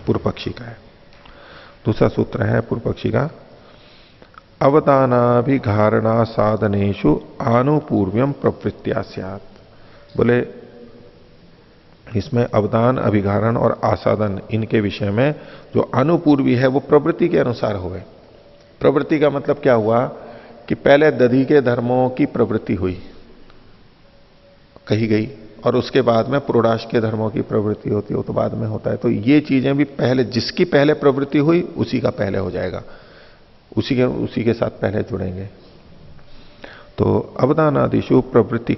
Speaker 1: पूर्व पक्षी का है। दूसरा सूत्र है पूर्व पक्षी का, अवदानाभिघारणा साधनेषु आनुपूर्व्यम प्रवृत्त्या स्यात्। बोले इसमें अवदान, अभिघारण और आसादन, इनके विषय में जो अनुपूर्वी है वो प्रवृत्ति के अनुसार हुए। प्रवृत्ति का मतलब क्या हुआ कि पहले दधि के धर्मों की प्रवृत्ति हुई, कही गई, और उसके बाद में पुरोडाश के धर्मों की प्रवृत्ति होती है, वो तो बाद में होता है। तो ये चीजें भी पहले, जिसकी पहले प्रवृत्ति हुई उसी का पहले हो जाएगा, उसी के साथ पहले जुड़ेंगे। तो अवदानादिशु प्रावृत्ति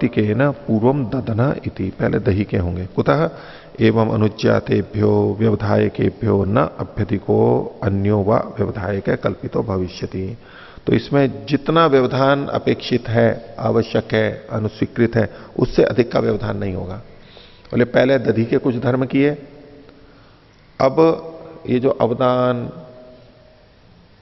Speaker 1: के न पूर्वम ददना इति, पहले दही के होंगे। कुतः एवं अनुज्ञातेभ्यो व्यवधायकेभ्यो न अभ्यधिको अन्यो व व्यवधायक कल्पितो भविष्यति। तो इसमें जितना व्यवधान अपेक्षित है, आवश्यक है, अनुस्वीकृत है, उससे अधिक का व्यवधान नहीं होगा। बोले पहले दधि के कुछ धर्म किए, अब ये जो अवदान,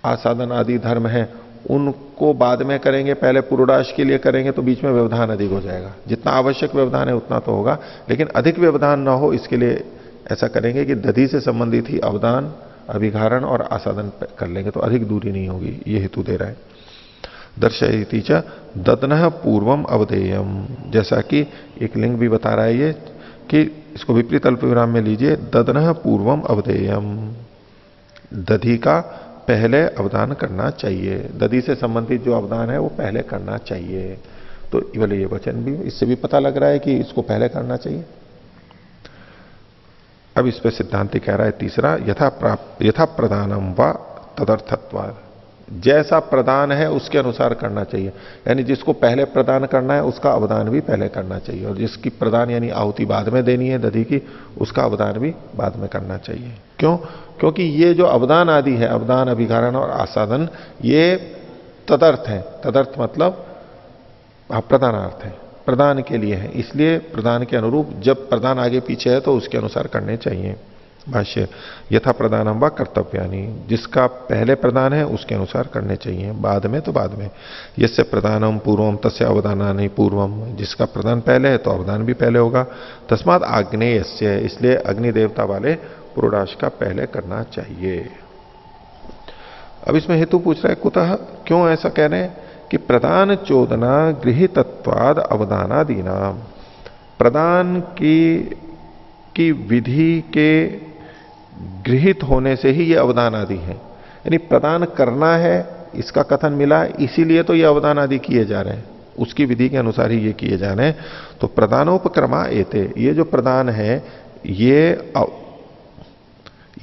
Speaker 1: आसादन आदि धर्म हैं उनको बाद में करेंगे, पहले पुरोडाश के लिए करेंगे, तो बीच में व्यवधान अधिक हो जाएगा। जितना आवश्यक व्यवधान है उतना तो होगा, लेकिन अधिक व्यवधान ना हो इसके लिए ऐसा करेंगे कि दधि से संबंधित ही अवदान, अभिघारण और आसादन कर लेंगे, तो अधिक दूरी नहीं होगी, ये हेतु दे रहा है। दर्शयति च ददनः पूर्वम अवधेयम, जैसा कि एक लिंग भी बता रहा है ये कि इसको विपरीत अल्प विराम में लीजिए, ददनः पूर्वम अवधेयम, दधि का पहले अवदान करना चाहिए, दधि से संबंधित जो अवदान है वो पहले करना चाहिए। तो बोले ये वचन भी, इससे भी पता लग रहा है कि इसको पहले करना चाहिए। अब इस पे सिद्धांत कह रहा है तीसरा, यथा प्रदानम व तदर्थत्वाद, जैसा प्रदान है उसके अनुसार करना चाहिए, यानी जिसको पहले प्रदान करना है उसका अवदान भी पहले करना चाहिए, और जिसकी प्रदान यानी आहुति बाद में देनी है दधि की, उसका अवदान भी बाद में करना चाहिए। क्यों? क्योंकि ये जो अवदान आदि है, अवदान, अभिघारण और आसादन, ये तदर्थ है। तदर्थ मतलब प्रदानार्थ है, प्रदान के लिए है, इसलिए प्रदान के अनुरूप, जब प्रदान आगे पीछे है तो उसके अनुसार करने चाहिए। भाष्य, यथा प्रदानम व कर्तव्यानि, जिसका पहले प्रदान है उसके अनुसार करने चाहिए, बाद में तो बाद में। यस्य प्रदानम पूर्वम तस्य अवदानानि पूर्वम, जिसका प्रदान पहले है तो अवदान भी पहले होगा। तस्मात् आग्नेयस्य, इसलिए अग्नि देवता वाले पुरोडाश का पहले करना चाहिए। अब इसमें हेतु पूछ रहा है, कुतः, क्यों ऐसा कह रहे हैं कि प्रदान चोदना गृहीतत्वाद अवदानादीना, प्रदान की विधि के गृहित होने से ही ये अवदान आदि है, यानी प्रदान करना है इसका कथन मिला, इसीलिए तो ये अवदान आदि किए जा रहे हैं, उसकी विधि के अनुसार ही ये किए जा रहे हैं। तो प्रदानोपक्रमा एते, ये जो प्रदान है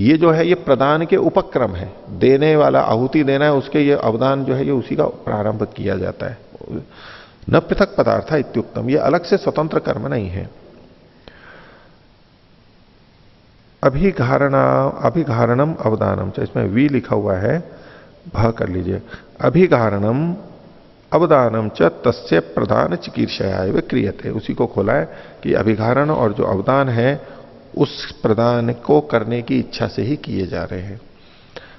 Speaker 1: ये जो है ये प्रदान के उपक्रम है, देने वाला आहुति देना है उसके, ये अवदान जो है ये उसी का प्रारंभ किया जाता है। न पृथक पदार्थ इत्युक्तम, ये अलग से स्वतंत्र कर्म नहीं है। अभिघारणम अवदानम, इसमें वी लिखा हुआ है, भ कर लीजिए, अभिघारणम अवदानम च तस्य प्रधान चिकीर्षया वे क्रियते, उसी को खोला है कि अभिघारण और जो अवदान है उस प्रदान को करने की इच्छा से ही किए जा रहे हैं।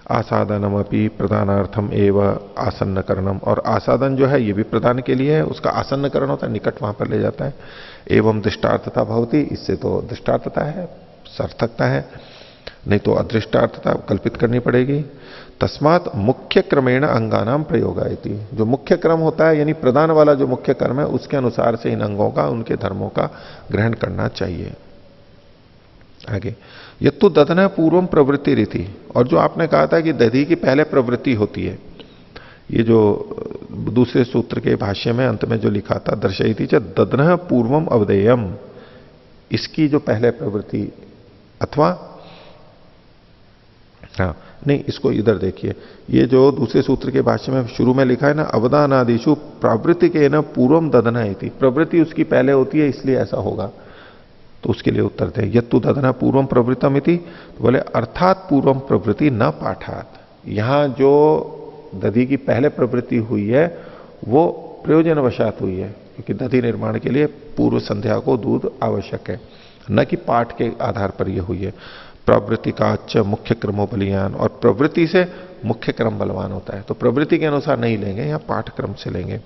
Speaker 1: आसादनम अपनी प्रदानार्थम एवं आसन्नकरणम, और आसादन जो है ये भी प्रदान के लिए है, उसका आसन्नकरण होता है, निकट वहां पर ले जाता है। एवं दृष्टार्थता भवती, इससे तो दृष्टार्थता है, सार्थकता है, नहीं तो अदृष्टार्थता कल्पित करनी पड़ेगी। तस्मात मुख्य क्रमेण अंगानाम प्रयोगायति, जो मुख्य क्रम होता है यानी प्रदान वाला जो मुख्य कर्म है उसके अनुसार से इन अंगों का, उनके धर्मों का ग्रहण करना चाहिए। आगे, यत्तु दधन पूर्वम प्रवृत्ति रीति, और जो आपने कहा था कि दधि की पहले प्रवृत्ति होती है, ये जो दूसरे सूत्र के भाष्य में अंत में जो लिखा था, दर्शयति च दधन पूर्वम अवधेयम, इसकी जो पहले प्रवृत्ति, अथवा हाँ नहीं, इसको इधर देखिए, ये जो दूसरे सूत्र के भाष्य में शुरू में लिखा है ना, अवदानादिषु प्रवृत्ति के न पूर्वम दधना इति, प्रवृत्ति उसकी पहले होती है इसलिए ऐसा होगा। तो उसके लिए उत्तर थे, यत्तु दधना पूर्वम प्रवृत्तम इति, तो बोले अर्थात पूर्वम प्रवृत्ति न पाठात, यहां जो दधि की पहले प्रवृत्ति हुई है वो प्रयोजनवशात हुई है, क्योंकि दधि निर्माण के लिए पूर्व संध्या को दूध आवश्यक है, न कि पाठ के आधार पर यह हुई है। प्रवृत्ति का मुख्य क्रमो बलियान, और प्रवृत्ति से मुख्य क्रम बलवान होता है। तो प्रवृत्ति के अनुसार नहीं लेंगे, यहाँ पाठक्रम से लेंगे।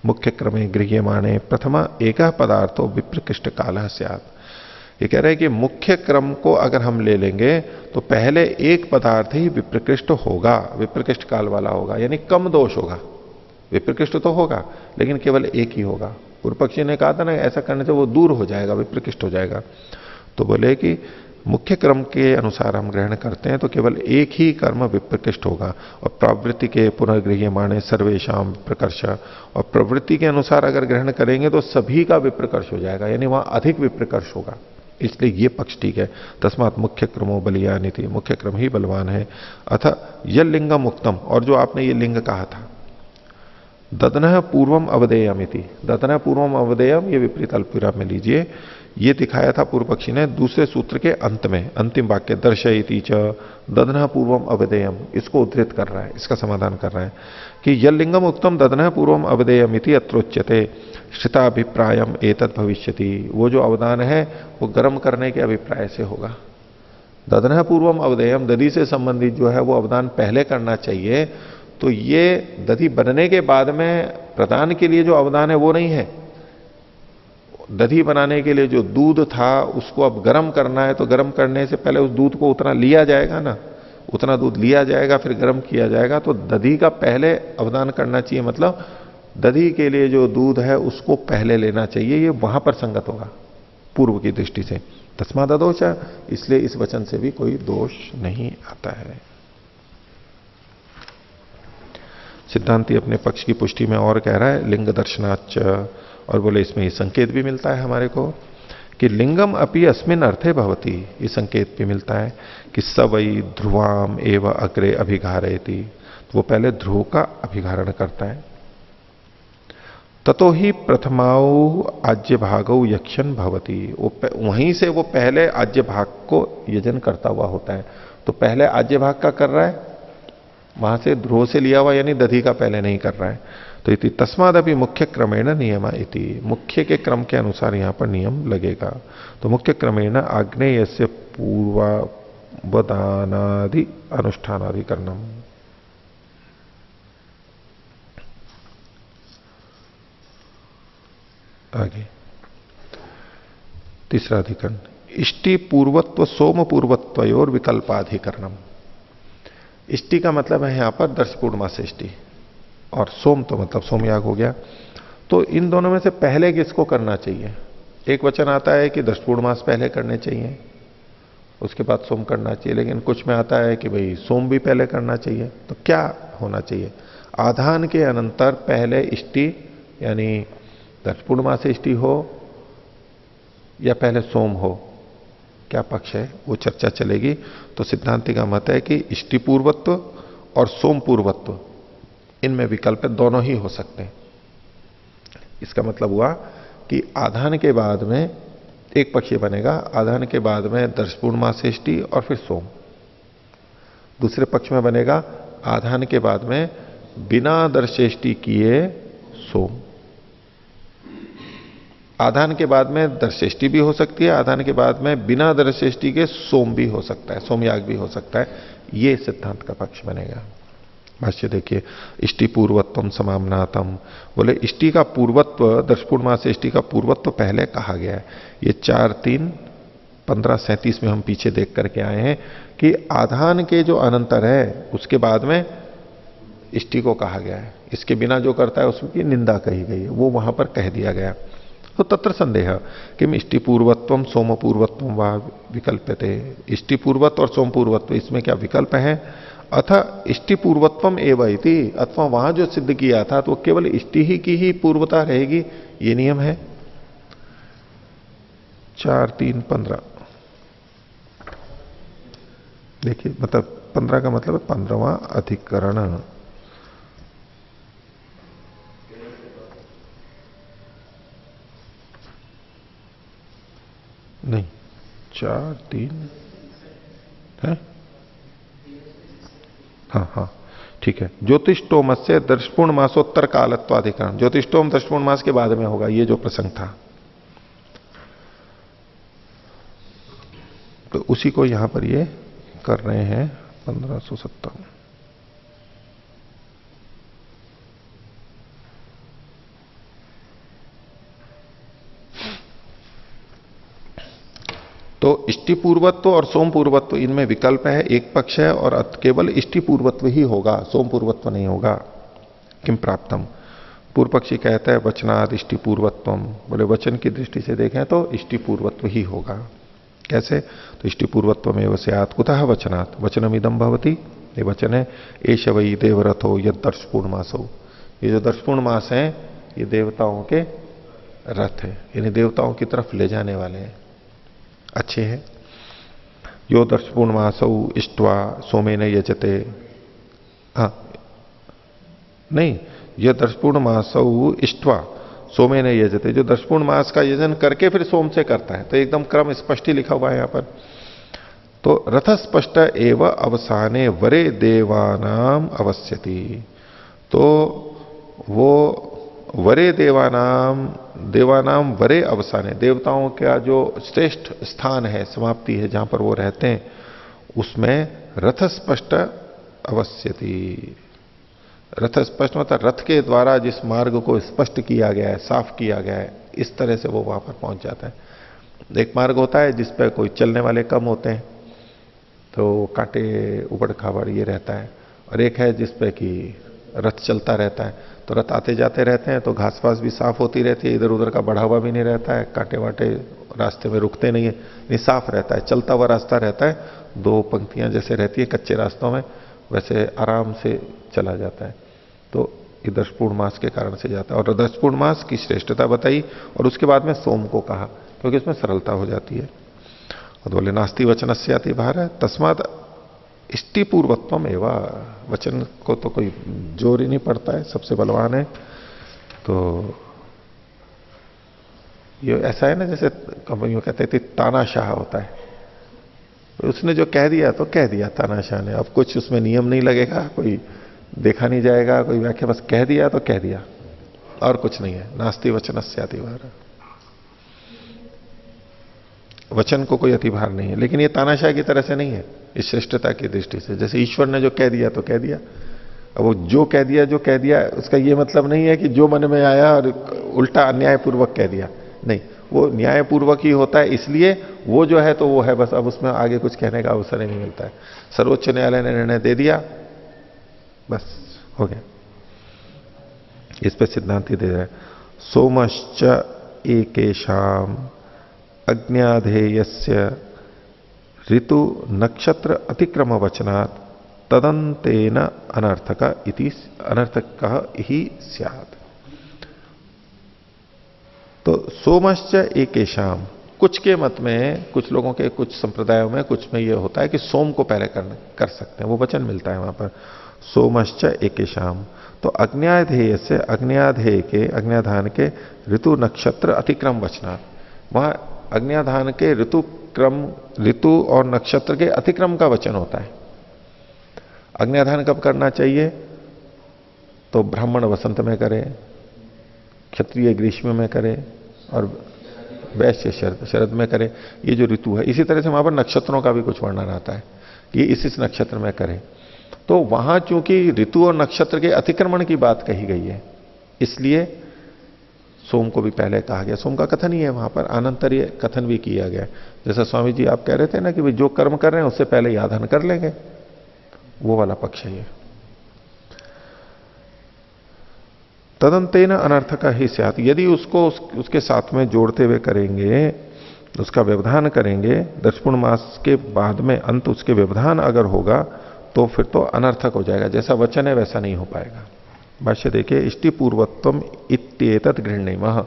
Speaker 1: मुख्य क्रमे गृह्यमाणे प्रथमा एक पदार्थो विप्रकृष्ट काल स्यात्। ये कह रहे हैं कि मुख्य क्रम को अगर हम ले लेंगे तो पहले एक पदार्थ ही विप्रकृष्ट होगा, विप्रकृष्ट काल वाला होगा, यानी कम दोष होगा। विप्रकृष्ट तो होगा लेकिन केवल एक ही होगा। पूर्व पक्षी ने कहा था ना, ऐसा करने से वो दूर हो जाएगा, विप्रकृष्ट हो जाएगा। तो बोले कि मुख्य क्रम के अनुसार हम ग्रहण करते हैं तो केवल एक ही कर्म विप्रकृष्ट होगा। और प्रवृत्ति के पुनर्गृह्यमाणे सर्वेशाम विप्रकर्ष, और प्रवृत्ति के अनुसार अगर ग्रहण करेंगे तो सभी का विप्रकर्ष हो जाएगा, यानी वहां अधिक विप्रकर्ष होगा। इसलिए ये पक्ष ठीक है। तस्मात् मुख्य क्रमो बलियानी थी, मुख्य क्रम ही बलवान है। अथ यह लिंगम उक्तम, और जो आपने ये लिंग कहा था, ददनः पूर्वम अवदेयम इति, ददनः पूर्वम अवदेयम, ये विपरीत अल्पविराम में लीजिए। ये दिखाया था पूर्व पक्षी ने दूसरे सूत्र के अंत में, अंतिम वाक्य दर्शयति च ददनः पूर्वम अवदेयम, इसको उद्धृत कर रहा है, इसका समाधान कर रहा है कि यह लिंगम उत्तम ददनः पूर्वम अवदेयम इति अत्रोच्यते श्रिताभिप्रायम एतत् भविष्यति। वो जो अवदान है वो गर्म करने के अभिप्राय से होगा। ददनः पूर्वम अवदेयम, दधि से संबंधित जो है वो अवदान पहले करना चाहिए। तो ये दधि बनने के बाद में प्रदान के लिए जो अवदान है वो नहीं है। दधि बनाने के लिए जो दूध था उसको अब गर्म करना है, तो गर्म करने से पहले उस दूध को उतना लिया जाएगा ना, उतना दूध लिया जाएगा फिर गर्म किया जाएगा। तो दधि का पहले अवदान करना चाहिए, मतलब दधि के लिए जो दूध है उसको पहले लेना चाहिए। ये वहां पर संगत होगा पूर्व की दृष्टि से। तस्माद दोष, इसलिए इस वचन से भी कोई दोष नहीं आता है। सिद्धांती अपने पक्ष की पुष्टि में और कह रहा है लिंग दर्शनाच, और बोले इसमें ये संकेत भी मिलता है हमारे को कि लिंगम अपि अस्मिन अर्थे भवति। ये संकेत भी मिलता है कि सवई ध्रुवाम एवं अग्रे अभिघारयति, तो वो पहले ध्रुव का अभिघारण करता है। ततो ही प्रथमाऊ आज्य भागौ यक्षन भवति, वहीं से वो पहले आज्य भाग को यजन करता हुआ होता है। तो पहले आज्य भाग का कर रहा है, वहां से ध्रुव से लिया हुआ, यानी दधि का पहले नहीं कर रहा है। तो इति तस्माद अभी मुख्य क्रमेण नियमा इति, मुख्य के क्रम के अनुसार यहां पर नियम लगेगा। तो मुख्य क्रमेण आग्नेय से पूर्वावदानादि अनुष्ठानाधिकरणम। आगे तीसरा अधिकरण, इष्टि पूर्वत्व सोम पूर्वत्वयोर विकल्पाधिकरणम। इष्टि का मतलब है यहां पर दर्श पूर्णमास इष्टि, और सोम तो मतलब सोमयाग हो गया। तो इन दोनों में से पहले किसको करना चाहिए? एक वचन आता है कि दर्श पूर्णमास पहले करने चाहिए, उसके बाद सोम करना चाहिए, लेकिन कुछ में आता है कि भाई सोम भी पहले करना चाहिए। तो क्या होना चाहिए? आधान के अनंतर पहले इष्टि यानी दर्श पूर्णमास इष्टि हो या पहले सोम हो, क्या पक्ष है वो चर्चा चलेगी। तो सिद्धांति का मत है कि इष्टि पूर्वत्व और सोम पूर्वत्व, इनमें विकल्प दोनों ही हो सकते हैं। इसका मतलब हुआ कि आधान के बाद में एक पक्ष बनेगा, आधान के बाद में दर्श पूर्णमासेष्टि और फिर सोम। दूसरे पक्ष में बनेगा आधान के बाद में बिना दर्शेष्टि किए सोम। आधान के बाद में दर्शेष्टि भी हो सकती है, आधान के बाद में बिना दर्शेष्टि के सोम भी हो सकता है, सोमयाग भी हो सकता है। ये सिद्धांत का पक्ष बनेगा। भाष्य देखिए, इष्टि पूर्वत्वम समामनातम, बोले इष्टि का पूर्वत्व, दर्श पूर्णमास इष्टि का पूर्वत्व पहले कहा गया है। ये 4-3-15-37 में हम पीछे देख करके आए हैं कि आधान के जो अनंतर है उसके बाद में इष्टि को कहा गया है, इसके बिना जो करता है उसकी निंदा कही गई है, वो वहां पर कह दिया गया। तो तत्र संदेह किम इष्टि पूर्वत्वम सोम पूर्वत्वम वा विकल्प्यते, इष्टि पूर्वत्व और सोम पूर्वत्व इसमें क्या विकल्प है? अथ इष्टि पूर्वत्वम एव इति, अथवा वहां जो सिद्ध किया था तो केवल इष्टि ही की ही पूर्वता रहेगी, ये नियम है। 4-3-15 देखिए, मतलब 15 का मतलब है 15वां अधिकरण। नहीं 4-3 है, हाँ ठीक है। ज्योतिषोम से दर्शपूर्ण मासोत्तर कालत्वाधिकरण, ज्योतिषोम दर्शपूर्ण मास के बाद में होगा, ये जो प्रसंग था। तो उसी को यहां पर ये कर रहे हैं 1570। तो इष्टि पूर्वत्व और सोम पूर्वत्व इनमें विकल्प है, एक पक्ष है, और केवल इष्टि पूर्वत्व ही होगा, सोम पूर्वत्व नहीं होगा। किम प्राप्तम, पूर्व पक्षी कहता है वचनाद इष्टि पूर्वत्वम, बोले वचन की दृष्टि से देखें तो इष्टि पूर्वत्व ही होगा। कैसे? तो इष्टि पूर्वत्व में वस्यात कुतः वचनात्, वचनमिदं भवति, ये वचन है एष वै देवरथो यद दर्शपूर्ण मासो, ये जो दर्शपूर्ण मास है ये देवताओं के रथ है, यानी देवताओं की तरफ ले जाने वाले हैं, अच्छे हैं। यो दर्शपूर्ण मासौ इष्ट्वा सोमेन यजते, हाँ नहीं, यह दर्शपूर्ण मासौ इष्ट्वा सोमेन यजते, जो दर्शपूर्ण मास का यजन करके फिर सोम से करता है, तो एकदम क्रम स्पष्ट ही लिखा हुआ है यहां पर। तो रथ स्पष्ट एव अवसाने वरे देवानाम अवस्यति, तो वो वरे देवानाम वरे अवसाने, देवताओं का जो श्रेष्ठ स्थान है, समाप्ति है, जहां पर वो रहते हैं, उसमें रथ स्पष्ट अवस्यति। रथ स्पष्ट मतलब रथ के द्वारा जिस मार्ग को स्पष्ट किया गया है, साफ किया गया है, इस तरह से वो वहां पर पहुंच जाता है। एक मार्ग होता है जिस पर कोई चलने वाले कम होते हैं, तो कांटे उबड़ खाबड़ ये रहता है, और एक है जिस पे कि रथ चलता रहता है, तो रथ आते जाते रहते हैं, तो घास पास भी साफ होती रहती है, इधर उधर का बढ़ावा भी नहीं रहता है, कांटे वाटे रास्ते में रुकते नहीं है, नहीं साफ रहता है, चलता हुआ रास्ता रहता है, दो पंक्तियां जैसे रहती है कच्चे रास्तों में, वैसे आराम से चला जाता है। तो ये दर्शपूर्ण मास के कारण से जाता है, और दर्शपूर्ण मास की श्रेष्ठता बताई, और उसके बाद में सोम को कहा, क्योंकि इसमें सरलता हो जाती है। और बोले नास्ति वचन से आती बाहर है, तस्माद इष्टि पूर्वत्वम एवं, वचन को तो कोई जोर ही नहीं पड़ता है, सबसे बलवान है। तो ये ऐसा है ना, जैसे यूं कहते थे तानाशाह होता है, उसने जो कह दिया तो कह दिया तानाशाह ने, अब कुछ उसमें नियम नहीं लगेगा, कोई देखा नहीं जाएगा, कोई व्याख्या, बस कह दिया तो कह दिया, और कुछ नहीं है। नास्ति वचन से अतिभार, वचन को कोई अतिभार नहीं है, लेकिन ये तानाशाह की तरह से नहीं है, इस श्रेष्ठता की दृष्टि से। जैसे ईश्वर ने जो कह दिया तो कह दिया, अब वो जो कह दिया उसका ये मतलब नहीं है कि जो मन में आया और उल्टा अन्यायपूर्वक कह दिया, नहीं, वो न्यायपूर्वक ही होता है, इसलिए वो जो है तो वो है, बस अब उसमें आगे कुछ कहने का अवसर ही नहीं मिलता है। सर्वोच्च न्यायालय ने निर्णय दे दिया, बस हो गया। इस पे सिद्धांति दे रहा है, सोमश्च एकेशाम अज्ञाधेयस्य ऋतु नक्षत्र अतिक्रम वचनात् तदंतेन अनर्थक इति अनर्थक ही स्यात्। तो सोमश्च एकेशाम, कुछ के मत में, कुछ लोगों के कुछ संप्रदायों में, कुछ में यह होता है कि सोम को पहले कर सकते हैं, वो वचन मिलता है वहां पर, सोमश्च एकेशाम। तो अज्ञाधेय से, अज्ञाधेय के, अज्ञाधान के ऋतु नक्षत्र अतिक्रम वचनात्, वहां अज्ञाधान के ऋतु और नक्षत्र के अतिक्रम का वचन होता है। अज्ञाधान कब करना चाहिए? तो ब्राह्मण वसंत में करे, क्षत्रिय ग्रीष्म में करे, और वैश्य शरद में करे, ये जो ऋतु है। इसी तरह से वहां पर नक्षत्रों का भी कुछ वर्णन आता है कि इस नक्षत्र में करे। तो वहां चूंकि ऋतु और नक्षत्र के अतिक्रमण की बात कही गई है, इसलिए सोम को भी पहले कहा गया। सोम का कथन ही है वहां पर, अनंतरीय कथन भी किया गया। जैसा स्वामी जी आप कह रहे थे ना कि भाई जो कर्म कर रहे हैं उससे पहले यादन कर लेंगे, वो वाला पक्ष है ये। तदंतेन अनर्थक ही स्यात्, यदि उसको उसके साथ में जोड़ते हुए करेंगे, उसका व्यवधान करेंगे, दर्शपूर्ण मास के बाद में अंत उसके व्यवधान अगर होगा तो फिर तो अनर्थक हो जाएगा, जैसा वचन है वैसा नहीं हो पाएगा। भाष्य देखिए, इष्टि पूर्वत्वम इत्येतत् गृह्णीमः।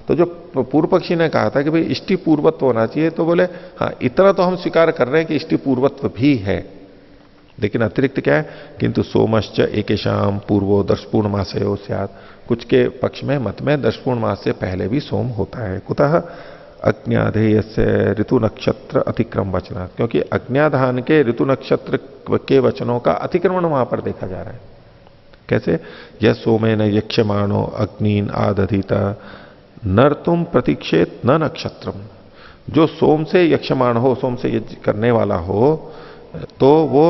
Speaker 1: तो जो पूर्व पक्षी ने कहा था कि भाई इष्टि पूर्वत्व होना चाहिए, तो बोले हाँ इतना तो हम स्वीकार कर रहे हैं कि इष्टि पूर्वत्व भी है, लेकिन अतिरिक्त क्या है, किंतु सोमश्च एकेशाम पूर्वो दर्शपूर्ण मासयो स्यात्, कुछ के पक्ष में मत में दर्शपूर्ण मास से पहले भी सोम होता है। कुतः अज्ञाधेय से ऋतु नक्षत्र अतिक्रम वचना, क्योंकि अज्ञाधान के ऋतु नक्षत्र के वचनों का अतिक्रमण वहां पर देखा जा रहा है। कैसे? यह सोमेन यक्षमाणो अग्नीन आदधिता नर्तुम प्रतीक्षेत न नक्षत्रम, जो सोम से यक्षमाण हो, सोम से यज्ञ करने वाला हो, तो वो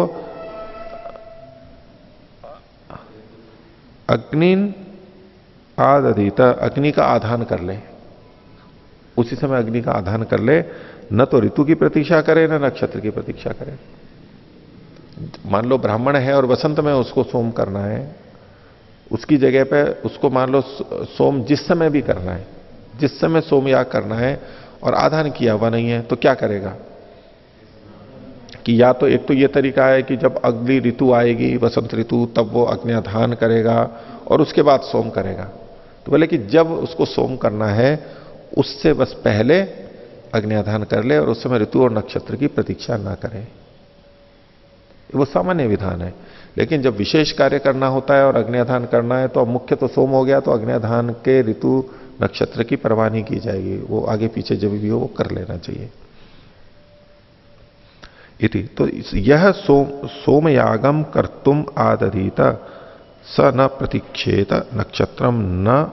Speaker 1: अग्निन आदधीत, अग्नि का आधान कर ले, उसी समय अग्नि का आधान कर ले, न तो ऋतु की प्रतीक्षा करे न नक्षत्र की प्रतीक्षा करे। मान लो ब्राह्मण है और वसंत में उसको सोम करना है, उसकी जगह पे उसको मान लो सोम जिस समय भी करना है, जिस समय सोम याग करना है और आधान किया हुआ नहीं है, तो क्या करेगा कि या तो एक तो ये तरीका है कि जब अगली ऋतु आएगी, वसंत ऋतु, तब वो अग्न्याधान करेगा और उसके बाद सोम करेगा। तो बोले कि जब उसको सोम करना है उससे बस पहले अग्न्याधान कर ले और उस समय ऋतु और नक्षत्र की प्रतीक्षा ना करे। वो सामान्य विधान है। लेकिन जब विशेष कार्य करना होता है और अग्न्याधान करना है, तो अब मुख्य तो सोम हो गया, तो अग्न्याधान के ऋतु नक्षत्र की परवाह नहीं की जाएगी, वो आगे पीछे जब भी हो वो कर लेना चाहिए। इति तो यह सोमयागम कर्तुम आदधीत स न प्रतीक्षेत नक्षत्रम न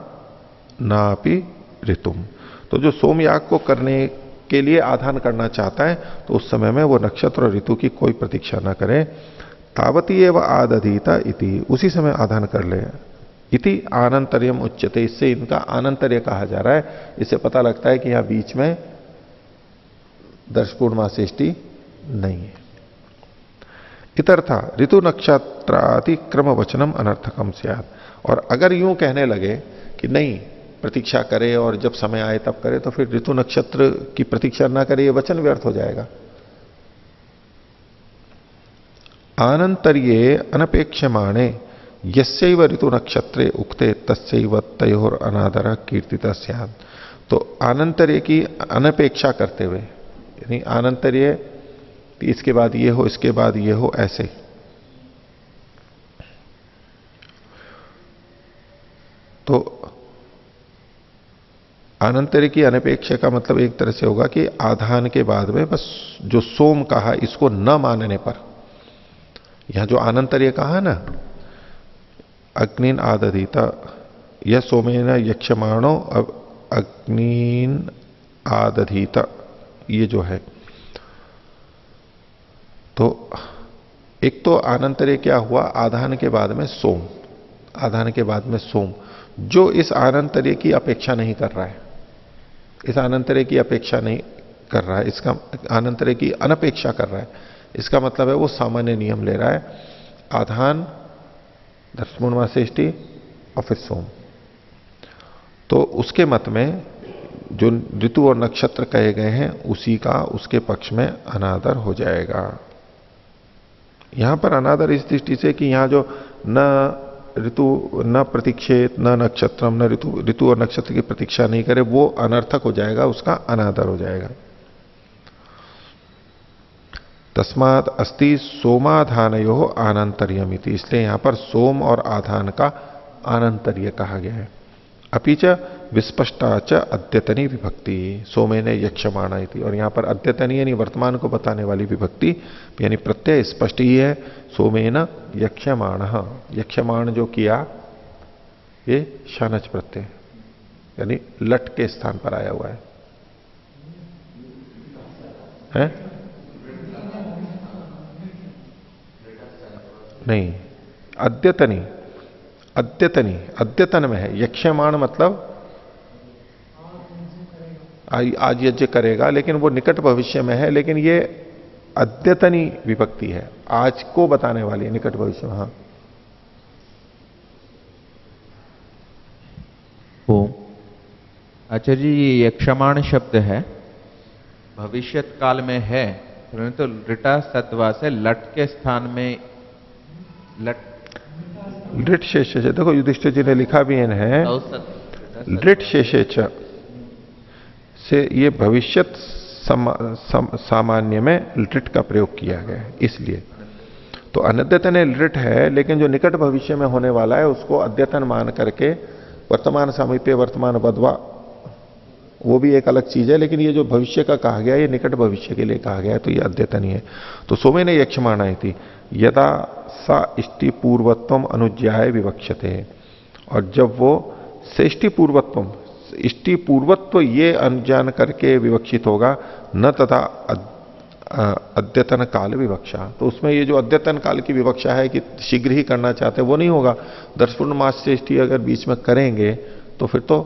Speaker 1: नापि ऋतुम। तो जो सोमयाग को करने के लिए आधान करना चाहता है, तो उस समय में वो नक्षत्र और ऋतु की कोई प्रतीक्षा ना करे। तावती एवं आदधीता इति, उसी समय आधान कर ले। इति आनंतर्यम उच्यते, इससे इनका आनंतर्य कहा जा रहा है। इससे पता लगता है कि यहां बीच में दर्शपूर्णमासेष्टि नहीं है। इतर्था ऋतु नक्षत्रादि क्रम वचनम अनर्थकम स्यात्। और अगर यूं कहने लगे कि नहीं प्रतीक्षा करे और जब समय आए तब करे, तो फिर ऋतु नक्षत्र की प्रतीक्षा ना करे, ये वचन व्यर्थ हो जाएगा। आनंतर्ये अनपेक्षमाणे यस्यैव ऋतु नक्षत्रे उक्ते तस्यैव तयोर अनादर कीर्तिता स्यात्। तो आनंतर्य की अनपेक्षा करते हुए, यानी आनंतर्य इसके बाद ये हो, इसके बाद ये हो, ऐसे। तो आनंतर्य की अनपेक्षा का मतलब एक तरह से होगा कि आधान के बाद में बस जो सोम कहा इसको न मानने पर, यहां जो आनंतर्य कहा ना, अग्निन आदधीता यह सोमेन यक्षमाणो अग्निन आदधीता, ये जो है, तो एक तो आनंतर्य क्या हुआ, आधान के बाद में सोम, आधान के बाद में सोम, जो इस आनंतर्य की अपेक्षा नहीं कर रहा है, इस आनंतर्य की अपेक्षा नहीं कर रहा है, इसका आनंतर्य की अनपेक्षा कर रहा है, इसका मतलब है वो सामान्य नियम ले रहा है, आधान दर्शपूर्णमासेष्टि और फिर सोम। तो उसके मत में जो ऋतु और नक्षत्र कहे गए हैं उसी का उसके पक्ष में अनादर हो जाएगा। यहां पर अनादर इस दृष्टि से कि यहां जो न ऋतु न प्रतीक्षेत न नक्षत्रम, न ऋतु और नक्षत्र की प्रतीक्षा नहीं करे, वो अनर्थक हो जाएगा, उसका अनादर हो जाएगा। तस्मात् अस्ति सोमाधानयो आनंतर्यमिति, इसलिए यहां पर सोम और आधान का आनंतर्य कहा गया है। अपिच विस्पष्टाच अद्यतनी विभक्ति सोमेने यक्षमाणा इति, और यहां पर अद्यतनी यानी वर्तमान को बताने वाली विभक्ति यानी प्रत्यय स्पष्ट ही है, सोमेन यक्षमाण, यक्षमाण जो किया ये शानच प्रत्यय यानी लट के स्थान पर आया हुआ है? नहीं, अद्यतनी, अद्यतनी अद्यतन में है, यक्षमाण मतलब आज यज्ञ करेगा, लेकिन वो निकट भविष्य में है, लेकिन ये अद्यतनी विभक्ति है, आज को बताने वाली है, निकट भविष्य में। हाँ
Speaker 11: ओम आचार्य जी, ये यक्षमाण शब्द है, भविष्यत काल में है, परंतु ऋटा सत्वा से लट के स्थान में
Speaker 1: लृट शेष, देखो युधिष्ठिर जी ने लिखा भी है लृट शेषेच से, ये भविष्यत सामान्य में लृट का प्रयोग किया गया है, इसलिए तो अनद्यतन लृट है, लेकिन जो निकट भविष्य में होने वाला है उसको अद्यतन मान करके वर्तमान सामीप्य वर्तमान बदवा वो भी एक अलग चीज है, लेकिन ये जो भविष्य का कहा गया ये निकट भविष्य के लिए कहा गया है, तो ये अद्यतन ही है। तो सोमेन यक्षमाणा थी यदा सा इष्टि पूर्वत्वम अनुज्ञाय विवक्षते, और जब वो श्रेष्टि पूर्वत्वम, इष्टि पूर्वत्व ये अनजान करके विवक्षित होगा, न तथा अद्यतन काल विवक्षा। तो उसमें ये जो अद्यतन काल की विवक्षा है कि शीघ्र ही करना चाहते हैं, वो नहीं होगा। 10 पूर्णमास से इष्टि अगर बीच में करेंगे तो फिर तो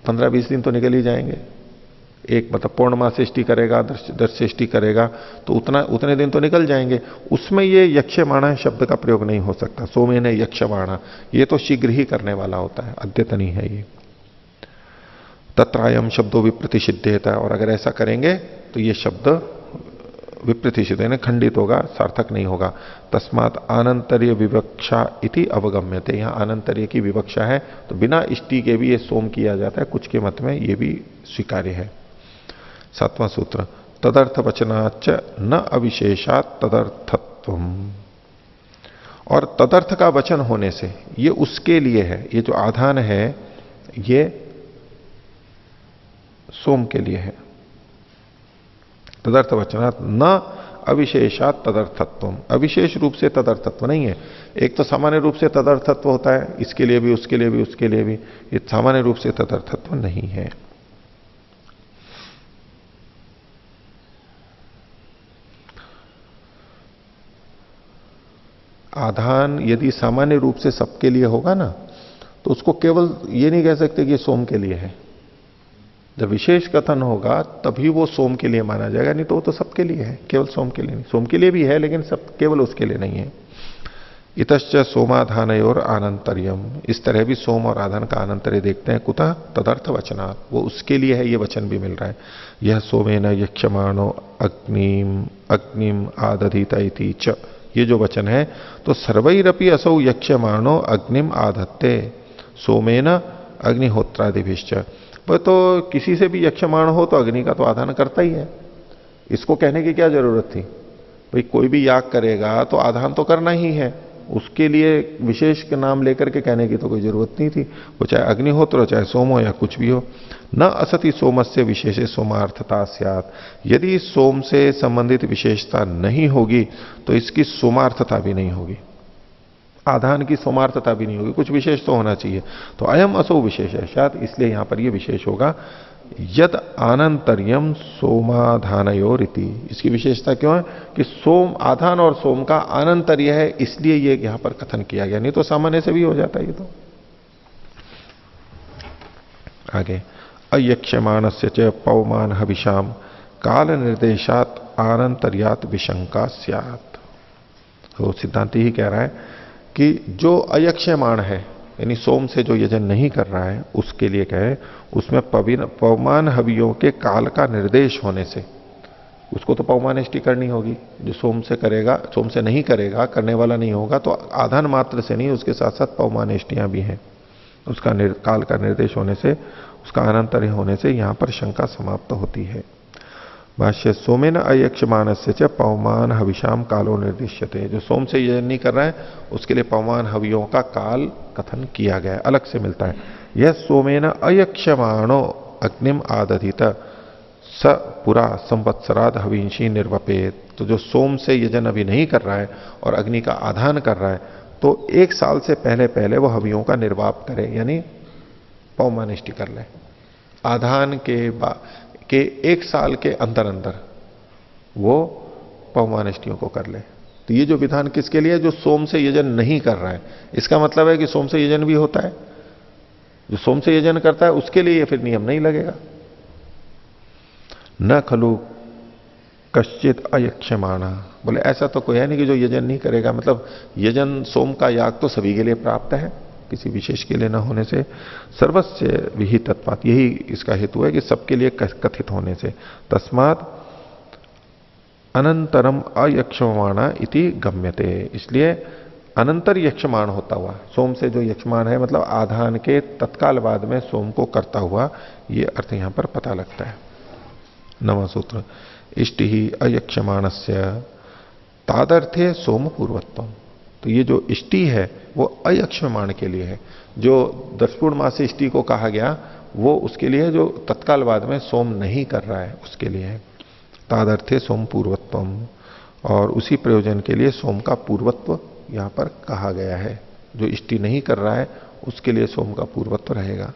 Speaker 1: 15-20 दिन तो निकल ही जाएंगे। एक मतलब पूर्णमास से इष्टि करेगा, 10 से इष्टि करेगा, तो उतने दिन तो निकल जाएंगे। उसमें ये यक्षमाणा शब्द का प्रयोग नहीं हो सकता। सोमेन यक्षमाणा, ये तो शीघ्र ही करने वाला होता है, अद्यतन ही है ये। तत्रायम शब्दों विप्रतिषिद्धेता, और अगर ऐसा करेंगे तो ये शब्द विप्रतिषिध यानी खंडित होगा, सार्थक नहीं होगा। तस्मात आनंतर्य विवक्षा इति अवगम्यते, यहां आनंतर्य की विवक्षा है तो बिना इष्टि के भी ये सोम किया जाता है, कुछ के मत में ये भी स्वीकार्य है। 7वां सूत्र, तदर्थ वचनाच न अविशेषात तदर्थत्वम, और तदर्थ का वचन होने से ये उसके लिए है, ये जो आधान है ये सोम के लिए है। तदर्थ वचनात् न अविशेषात तदर्थत्व, अविशेष रूप से तदर्थत्व नहीं है। एक तो सामान्य रूप से तदर्थत्व होता है, इसके लिए भी उसके लिए भी उसके लिए भी, ये सामान्य रूप से तदर्थत्व नहीं है। आधान यदि सामान्य रूप से सबके लिए होगा ना, तो उसको केवल ये नहीं कह सकते कि ये सोम के लिए है। जब विशेष कथन होगा तभी वो सोम के लिए माना जाएगा, नहीं तो वो तो सबके लिए है, केवल सोम के लिए नहीं। सोम के लिए भी है लेकिन सब केवल उसके लिए नहीं है। इतश्च सोमाधानयोर आनंतर्यम, इस तरह भी सोम और आधान का आनंतर्य देखते हैं। कुतः तदर्थ वचना, वो उसके लिए है, ये वचन भी मिल रहा है। यह सोमेन यक्षमाणो अग्निम आदधित इति च, ये जो वचन है तो सर्वैरपि असौ यक्षमाणो अग्निम आधत्ते सोमेन अग्निहोत्रादिभिश्च, वह तो किसी से भी यक्षमाण हो तो अग्नि का तो आधान करता ही है। इसको कहने की क्या जरूरत थी? भाई कोई भी याग करेगा तो आधान तो करना ही है, उसके लिए विशेष के नाम लेकर के कहने की तो कोई जरूरत नहीं थी। वो चाहे अग्निहोत्र हो चाहे सोम हो या कुछ भी हो। न असति सोमस्य विशेषे सोमार्थता स्यात्, यदि सोम से संबंधित विशेषता नहीं होगी तो इसकी सोमार्थता भी नहीं होगी, आधान की सोमार्थता भी नहीं होगी, कुछ विशेष तो होना चाहिए। तो अयम असौ विशेष है शायद, इसलिए यहां पर यह विशेष होगा। यद आनंतर्यम सोमाधानयोरिति, इसकी विशेषता क्यों है कि सोम, आधान और सोम का आनंतर्य है, इसलिए ये यहां पर कथन किया गया, नहीं तो सामान्य से भी हो जाता है ये तो। आगे, अयक्षमाणस्य च पवमान हविषाम काल निर्देशात आनंतर्यात विशंका स्यात्। तो सिद्धांति ही कह रहा है कि जो अयक्षमाण है यानी सोम से जो यजन नहीं कर रहा है उसके लिए कहे, उसमें पवमान हवियों के काल का निर्देश होने से, उसको तो पवमानेष्टि करनी होगी। जो सोम से करेगा, सोम से नहीं करेगा, करने वाला नहीं होगा, तो आधान मात्र से नहीं, उसके साथ साथ पवमानेष्टियां भी हैं। उसका काल का निर्देश होने से, उसका अनंतर्य होने से यहां पर शंका समाप्त होती है। भाष्य, सोमेन अयक्षमाणस्य च पवमान हविषाम कालो निर्दिश्यते, जो सोम से यजन नहीं कर रहा है उसके लिए पवमान हवियों का काल कथन किया गया है, अलग से मिलता है। यह सोमेन अयक्षमाणो अग्निम आदधित स पुरा संवत्सराद हविंशी निर्वपेत, तो जो सोम से यजन अभी नहीं कर रहा है और अग्नि का आधान कर रहा है तो 1 साल से पहले पहले वो हवियों का निर्वाप करे, यानी पवमानिष्टि कर ले। आधान के 1 साल के अंदर अंदर वो पवमानिष्टियों को कर ले। तो ये जो विधान किसके लिए है? जो सोम से यजन नहीं कर रहा है। इसका मतलब है कि सोम से यजन भी होता है, जो सोम से यजन करता है उसके लिए फिर नियम नहीं लगेगा। न खलु कश्चित अयक्षमाणा, बोले ऐसा तो कोई है नहीं कि जो यजन नहीं करेगा, मतलब यजन सोम का याग तो सभी के लिए प्राप्त है, किसी विशेष के लिए न होने से। सर्वस्य विहितत्वात्, यही इसका हेतु है कि सबके लिए कथित होने से। तस्मात् अनंतरम अयक्षमाणा इति गम्यते, इसलिए अनंतर यक्षमाण होता हुआ, सोम से जो यक्षमाण है मतलब आधान के तत्काल बाद में सोम को करता हुआ, ये अर्थ यहां पर पता लगता है। 9वां सूत्र, इष्टि ही अयक्षमाणस्य तादर्थे सोम पूर्वत्वम, तो ये जो इष्टि है वो अयक्षमाण के लिए है। जो 10 पूर्णमासी इष्टि को कहा गया वो उसके लिए जो तत्काल बाद में सोम नहीं कर रहा है उसके लिए है। तादर्थे सोम पूर्वत्वम, और उसी प्रयोजन के लिए सोम का पूर्वत्व यहां पर कहा गया है। जो इष्टि नहीं कर रहा है उसके लिए सोम का पूर्वत्व रहेगा।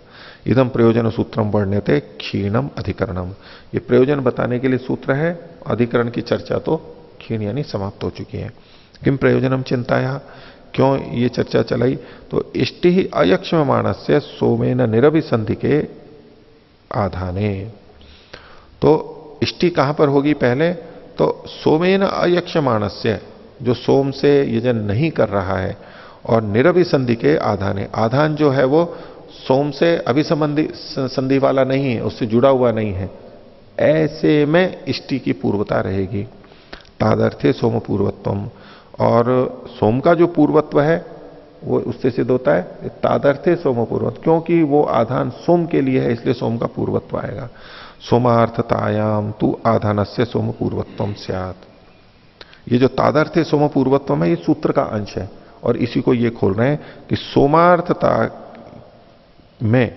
Speaker 1: इदम प्रयोजन सूत्रम वर्ण्यते क्षीणम अधिकरणम, ये प्रयोजन बताने के लिए सूत्र है, अधिकरण की चर्चा तो क्षीण यानी समाप्त हो चुकी है। किम प्रयोजनम चिंताया, क्यों ये चर्चा चलाई, तो इष्टि ही अयक्ष्यमाणस्य सोमेन निरभिसंधि के आधाने, तो इष्टि कहां पर होगी पहले, तो सोमेन अयक्ष्यमाणस्य, जो सोम से यजन नहीं कर रहा है, और निरभिसंधि के आधाने, आधान जो है वो सोम से अभिसंबंधी संधि वाला नहीं है, उससे जुड़ा हुआ नहीं है, ऐसे में इष्टि की पूर्वता रहेगी। तादर्थे सोम पूर्वत्वम, और सोम का जो पूर्वत्व है वो उससे सिद्ध होता है तादर्थे सोम पूर्वत्व, क्योंकि वो आधान सोम के लिए है, इसलिए सोम का पूर्वत्व आएगा। सोमार्थतायाम तु आधानस्य सोम पूर्वत्वम स्यात्, ये जो तादर्थे सोम पूर्वत्वम है ये सूत्र का अंश है, और इसी को ये खोल रहे हैं कि सोमार्थता में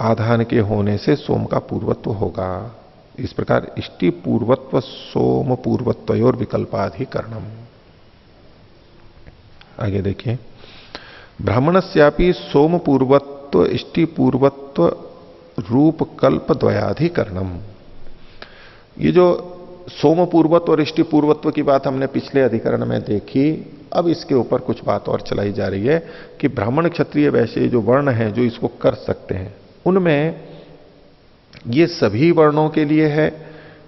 Speaker 1: आधान के होने से सोम का पूर्वत्व होगा। इस प्रकार इष्टि पूर्वत्व सोम पूर्वत्वयोर विकल्पाधिकरणम। आगे देखिए, ब्राह्मणस्यापि सोम पूर्वत्व इष्टि पूर्वत्व रूप कल्प द्वयाधिकरणम। ये जो सोम पूर्वत्व और इष्टि पूर्वत्व की बात हमने पिछले अधिकरण में देखी, अब इसके ऊपर कुछ बात और चलाई जा रही है कि ब्राह्मण क्षत्रिय वैश्य जो वर्ण हैं जो इसको कर सकते हैं, उनमें ये सभी वर्णों के लिए है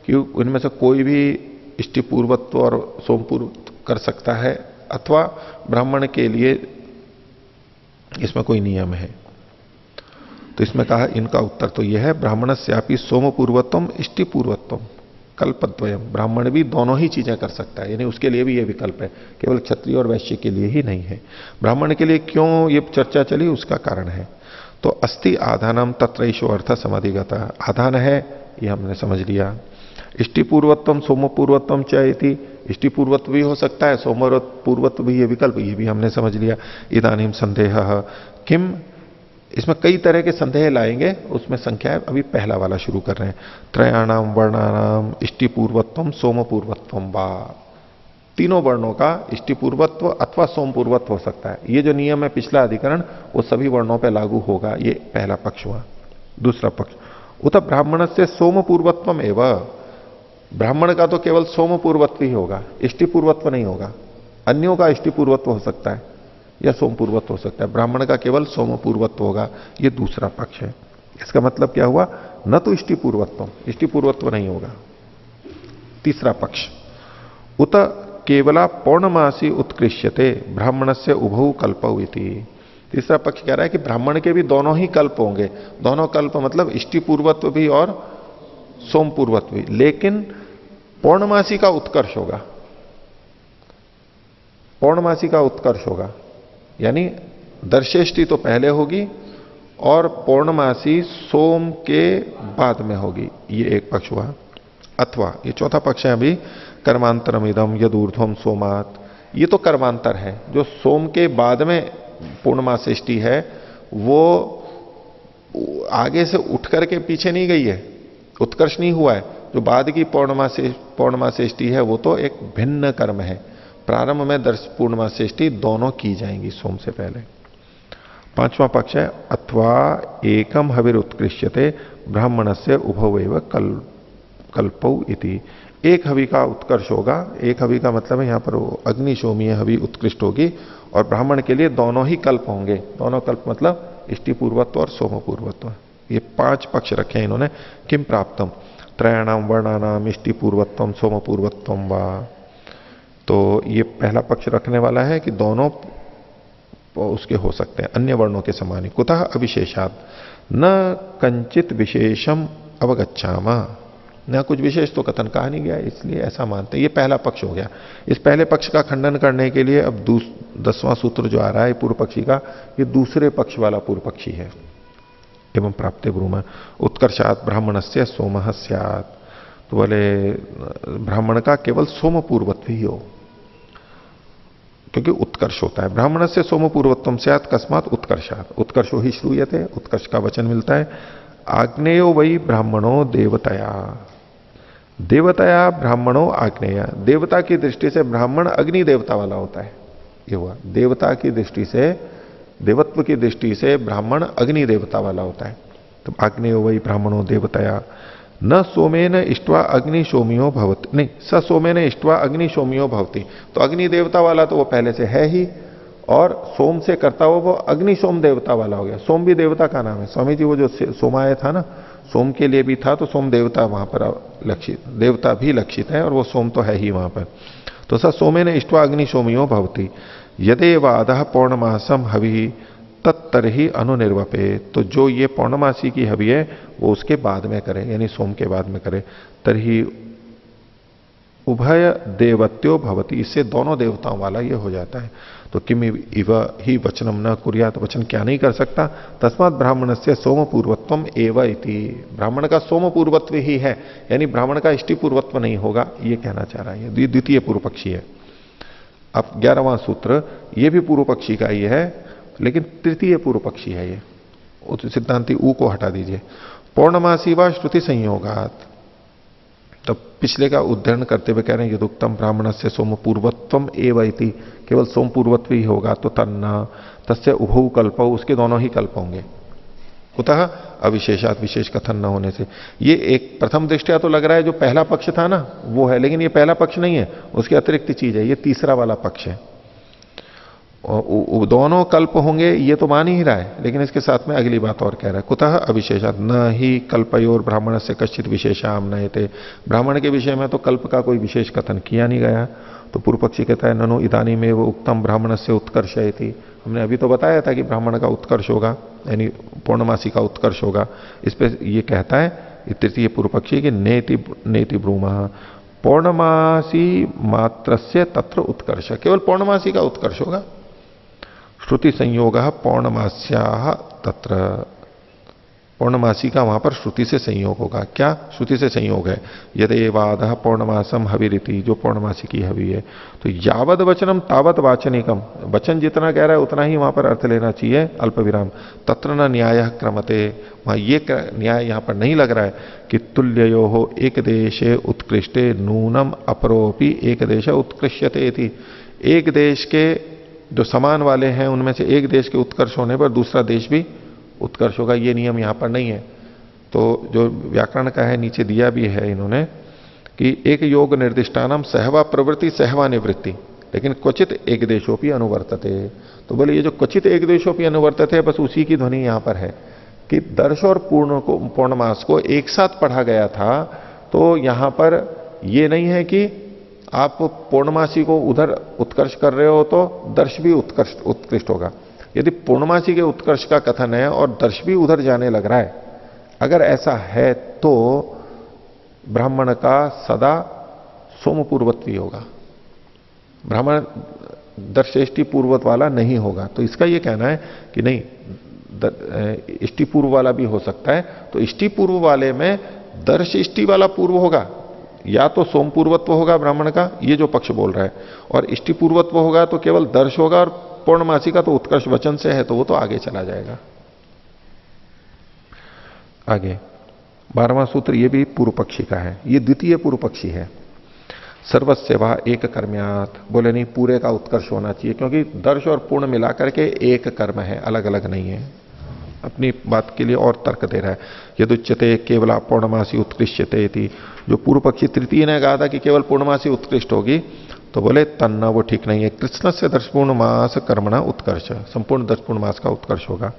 Speaker 1: कि उनमें से कोई भी इष्टि पूर्वत्व और सोम पूर्वत्व कर सकता है, अथवा ब्राह्मण के लिए इसमें कोई नियम है। तो इसमें कहा, इनका उत्तर तो यह है, ब्राह्मणस्यापि सोम पूर्वत्वम इष्टि पूर्वत्वम कल्पद्वयम, ब्राह्मण भी दोनों ही चीजें कर सकता है, यानी उसके लिए भी यह विकल्प है, केवल क्षत्रिय और वैश्य के लिए ही नहीं है। ब्राह्मण के लिए क्यों ये चर्चा चली, उसका कारण है। तो अस्ति आधानम तत्रैषो अर्थ समाधिगता, आधान है ये हमने समझ लिया। इष्टि पूर्वत्वम सोम पूर्वत्वम चेति, इष्टि पूर्वत्व भी हो सकता है, सोम पूर्वत्व भी ये विकल्प, ये भी हमने समझ लिया। इदानीम संदेह किम, इसमें कई तरह के संदेह लाएंगे, उसमें संख्या है, अभी पहला वाला शुरू कर रहे हैं। त्रयाणाम वर्णानाम इष्टि पूर्वत्वम सोम पूर्वत्वम वा, तीनों वर्णों का इष्टि पूर्वत्व अथवा सोम पूर्वत्व हो सकता है। ये जो नियम है पिछला अधिकरण वो सभी वर्णों पर लागू होगा, ये पहला पक्ष हुआ। दूसरा पक्ष, उत ब्राह्मण से सोम पूर्वत्वम एवं, ब्राह्मण का तो केवल सोम पूर्वत्व ही होगा, इष्टि पूर्वत्व नहीं होगा। अन्यों का इष्टि पूर्वत्व हो सकता है या सोम पूर्वत्व हो सकता है, ब्राह्मण का केवल सोम पूर्वत्व होगा, ये दूसरा पक्ष है। इसका मतलब क्या हुआ, न तो इष्टि पूर्वत्व, इष्टि पूर्वत्व नहीं होगा। तीसरा पक्ष, उत केवला पौर्णमासी उत्कृष्यते ब्राह्मण से उभौ कल्पौ इति। तीसरा पक्ष कह रहा है कि ब्राह्मण के भी दोनों ही कल्प होंगे, दोनों कल्प मतलब इष्टि पूर्वत्व भी और सोम पूर्वत्व भी, लेकिन पौर्णमासी का उत्कर्ष होगा, पौर्णमासी का उत्कर्ष होगा, यानी दर्शेष्टि तो पहले होगी और पौर्णमासी सोम के बाद में होगी, ये एक पक्ष हुआ। अथवा ये चौथा पक्ष है अभी, कर्मांतरम इदम यदूर्ध्वम सोमात, ये तो कर्मांतर है, जो सोम के बाद में पूर्णमासेष्टि है वो आगे से उठ करके पीछे नहीं गई है, उत्कर्ष नहीं हुआ है। जो बाद की पौर्णमासेष्टि है वो तो एक भिन्न कर्म है, प्रारंभ में पूर्णमासेष्टि दोनों की जाएंगी सोम से पहले। पांचवा पक्ष है, अथवा एकम हविर उत्कृष्यते ब्राह्मण से उभव एव कल्पौ इति, एक हवि का उत्कर्ष होगा, एक हवि का मतलब है यहां पर अग्निशोमीय हवि उत्कृष्ट होगी, और ब्राह्मण के लिए दोनों ही कल्प होंगे, दोनों कल्प मतलब इष्टि पूर्वत्व और सोम पूर्वत्व। ये पांच पक्ष रखे हैं इन्होंने। किम प्राप्तम, त्रयाणाम वर्णानाम इष्टि पूर्वत्वम सोम पूर्वत्वम वा, तो ये पहला पक्ष रखने वाला है कि दोनों उसके हो सकते हैं अन्य वर्णों के समान ही। कुतः अविशेषात न कंचित विशेषम अवगच्छामा, न कुछ विशेष तो कथन कहा नहीं गया, इसलिए ऐसा मानते हैं। ये पहला पक्ष हो गया। इस पहले पक्ष का खंडन करने के लिए अब 10वां सूत्र जो आ रहा है पूर्व पक्षी का, ये दूसरे पक्ष वाला पूर्व पक्षी है। एवं प्राप्ते ब्रूम उत्कर्षात ब्राह्मणस्य सोमः स्यात्, तो बोले ब्राह्मण का केवल सोम पूर्वत्व ही हो, क्योंकि उत्कर्ष होता है। ब्राह्मण से सोम पूर्वत्वम स्यात् कस्मात् उत्कर्षात्, उत्कर्षो ही श्रूयते, उत्कर्ष का वचन मिलता है। आग्नेयो वही ब्राह्मणो देवतया, देवतया ब्राह्मणो आग्नेय, देवता की दृष्टि से ब्राह्मण अग्नि देवता वाला होता है, ये हुआ। देवता की दृष्टि से देवत्व की दृष्टि से ब्राह्मण अग्नि देवता वाला होता है। तो अग्नि वही ब्राह्मणों देवतया न सोमेन इष्ट्वा अग्नि सोमियो भवति, नहीं स सोमेन इष्ट्वा अग्नि सोमियो भवति। तो अग्नि देवता वाला तो वो पहले से है ही, और सोम से करता हुआ वो अग्नि सोम देवता वाला हो गया। सोम भी देवता का नाम है। स्वामी जी वो जो सोमाय था ना, सोम के लिए भी था, तो सोम देवता वहां पर लक्षित, देवता भी लक्षित है, और वो सोम तो है ही वहां पर। तो स सोमेन इष्ट्वा अग्नि सोमियो भवति यदेवादः पौर्णमासम हवि तत्तरहि अनुनिर्वपे। तो जो ये पौर्णमासी की हवि है वो उसके बाद में करे, यानी सोम के बाद में करे। तरहि उभय देवत्यो भवति, इससे दोनों देवताओं वाला ये हो जाता है। तो किम इव ही वचनम न कुर्यात, तो वचन क्या नहीं कर सकता। तस्मात् ब्राह्मण से सोम पूर्वत्वम एव इति, ब्राह्मण का सोम पूर्वत्व ही है, यानी ब्राह्मण का इष्टि पूर्वत्व नहीं होगा, ये कहना चाह रहा है। ये द्वितीय पूर्व पक्षी है। अब 11वां सूत्र ये भी पूर्व पक्षी का ही है, लेकिन तृतीय पूर्व पक्षी है ये। सिद्धांति ऊ को हटा दीजिए। पौर्णमासी व श्रुति संयोगात, तब पिछले का उद्धरण करते हुए कह रहे हैं यदुक्तम ब्राह्मण से सोम पूर्वत्वम एव इति, केवल सोम पूर्वत्व ही होगा। तो तन्ना तस्य उभौ कल्प, उसके दोनों ही कल्प होंगे। कुतः अविशेषात, विशेष कथन न होने से। ये एक प्रथम दृष्टया तो लग रहा है जो पहला पक्ष था ना वो है, लेकिन ये पहला पक्ष नहीं है, उसके अतिरिक्त चीज है, ये तीसरा वाला पक्ष है। दोनों कल्प होंगे ये तो मान ही रहा है, लेकिन इसके साथ में अगली बात और कह रहा है। कुतः अविशेषात न ही कल्पयोर ब्राह्मण से कश्चित विशेषाम नयते, ब्राह्मण के विषय में तो कल्प का कोई विशेष कथन किया नहीं गया। तो पूर्व पक्षी कहता है ननु इदानी में वो उत्तम ब्राह्मण से उत्कर्ष थी, हमने अभी तो बताया था कि ब्राह्मण का उत्कर्ष होगा, यानी पूर्णमासी का उत्कर्ष होगा। इस पे ये कहता है तृतीय पूर्व पक्षी कि नेति नेति ब्रूमः पौर्णमासी मात्र से तत्र उत्कर्ष, केवल पौर्णमासी का उत्कर्ष होगा। श्रुति संयोग पौर्णमास्या तत्र, पौर्णमासी का वहां पर श्रुति से संयोग होगा। क्या श्रुति से संयोग है? यदेवाद पौर्णमासम हविरिति, जो पौर्णमासी की हवि है। तो यावद वचनम तावत वाचनिकम, वचन जितना कह रहा है उतना ही वहां पर अर्थ लेना चाहिए। अल्प विराम तत्र न न्याय क्रमते, वहां ये न्याय यहां पर नहीं लग रहा है कि तुल्यो हो एक देशे उत्कृष्टे नूनम अपरोपि एक देश उत्कृष्यते थी। एक देश के जो समान वाले हैं उनमें से एक देश के उत्कर्ष होने पर दूसरा देश भी उत्कर्ष होगा, ये नियम यहां पर नहीं है। तो जो व्याकरण का है नीचे दिया भी है इन्होंने कि एक योग निर्दिष्टानाम सहवा प्रवृत्ति सहवा निवृत्ति, लेकिन क्वचित एक देशोपि अनुवर्तते। तो बोले ये जो क्वचित एक देशोपि अनुवर्तते, बस उसी की ध्वनि यहां पर है कि दर्श और पूर्णमास को एक साथ पढ़ा गया था। तो यहां पर ये नहीं है कि आप पूर्णमासी को उधर उत्कर्ष कर रहे हो तो दर्श भी उत्कृष्ट होगा। यदि पूर्णमासी के उत्कर्ष का कथन है और दर्श भी उधर जाने लग रहा है, अगर ऐसा है तो ब्राह्मण का सदा सोम पूर्वत्व होगा, ब्राह्मण दर्शेष्टि पूर्वत वाला नहीं होगा। तो इसका यह कहना है कि नहीं, इष्टि पूर्व वाला भी हो सकता है। तो इष्टि पूर्व वाले में दर्श इष्टि वाला पूर्व होगा, या तो सोम पूर्वत्व होगा ब्राह्मण का, ये जो पक्ष बोल रहा है, और इष्टि पूर्वत्व होगा तो केवल दर्श होगा, और पूर्णमासी का तो उत्कर्ष वचन से है तो वो तो आगे चला जाएगा। आगे 12वां सूत्र ये भी पूर्व पक्षी का है, ये द्वितीय पूर्व पक्षी है। सर्वस्यवा एक कर्म्यात, बोले नहीं पूरे का उत्कर्ष होना चाहिए, क्योंकि दर्श और पूर्ण मिलाकर के एक कर्म है, अलग अलग नहीं है। अपनी बात के लिए और तर्क दे रहा है। यदुच्यते केवला पौर्णमासी उत्कृष्यते थी, जो पूर्व पक्षी तृतीय ने कहा था कि केवल पूर्णमासी उत्कृष्ट होगी, तो बोले तन्ना वो ठीक नहीं है। कृष्ण से दर्शपूर्ण मास कर्मणा उत्कर्ष, संपूर्ण दर्शपूर्ण मास का उत्कर्ष होगा।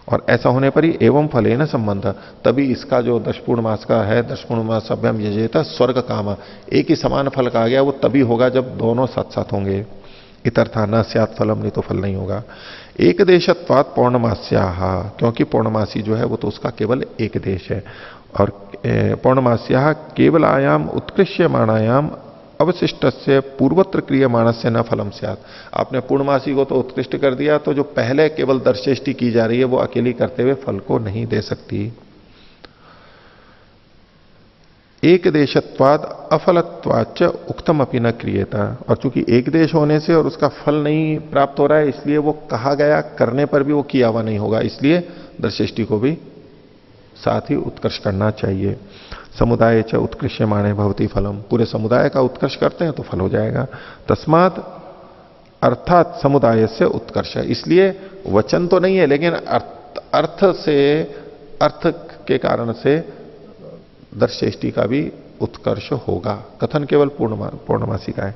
Speaker 1: और ऐसा होने पर ही एवं फले न संबंध, तभी इसका जो दर्शपूर्ण मास का है, दर्शपूर्ण मास सभ्यम यजेता स्वर्ग काम, एक ही समान फल कहा गया, वो तभी होगा जब दोनों साथ साथ होंगे। इतर्था न स्यात् फलम, नहीं तो फल नहीं होगा। एक देशत्वात् पौर्णमास्या, क्योंकि पौर्णमासी जो है वो तो उसका केवल एक देश है। और पौर्णमास्या केवल आयाम उत्कृष्यमाणायाम अवशिष्ट से पूर्वत्र क्रियमाण से न फलम स्यात्। आपने पूर्णमासी को तो उत्कृष्ट कर दिया, तो जो पहले केवल दर्शेष्टि की जा रही है वो अकेली करते हुए फल को नहीं दे सकती। एक देशत्वाद अफलत्वाच उक्तम अपि न क्रियता, और चूंकि एक देश होने से और उसका फल नहीं प्राप्त हो रहा है, इसलिए वो कहा गया करने पर भी वो किया हुआ नहीं होगा, इसलिए दर्शेष्टि को भी साथ ही उत्कर्ष करना चाहिए। समुदाय च उत्कृष्यमाणे भवति फलम, पूरे समुदाय का उत्कर्ष करते हैं तो फल हो जाएगा। तस्मात् अर्थात समुदाय से उत्कर्ष है। इसलिए वचन तो नहीं है, लेकिन अर्थ से, अर्थ के कारण से दर्शेष्टि का भी उत्कर्ष होगा। कथन केवल पूर्णमासी का है।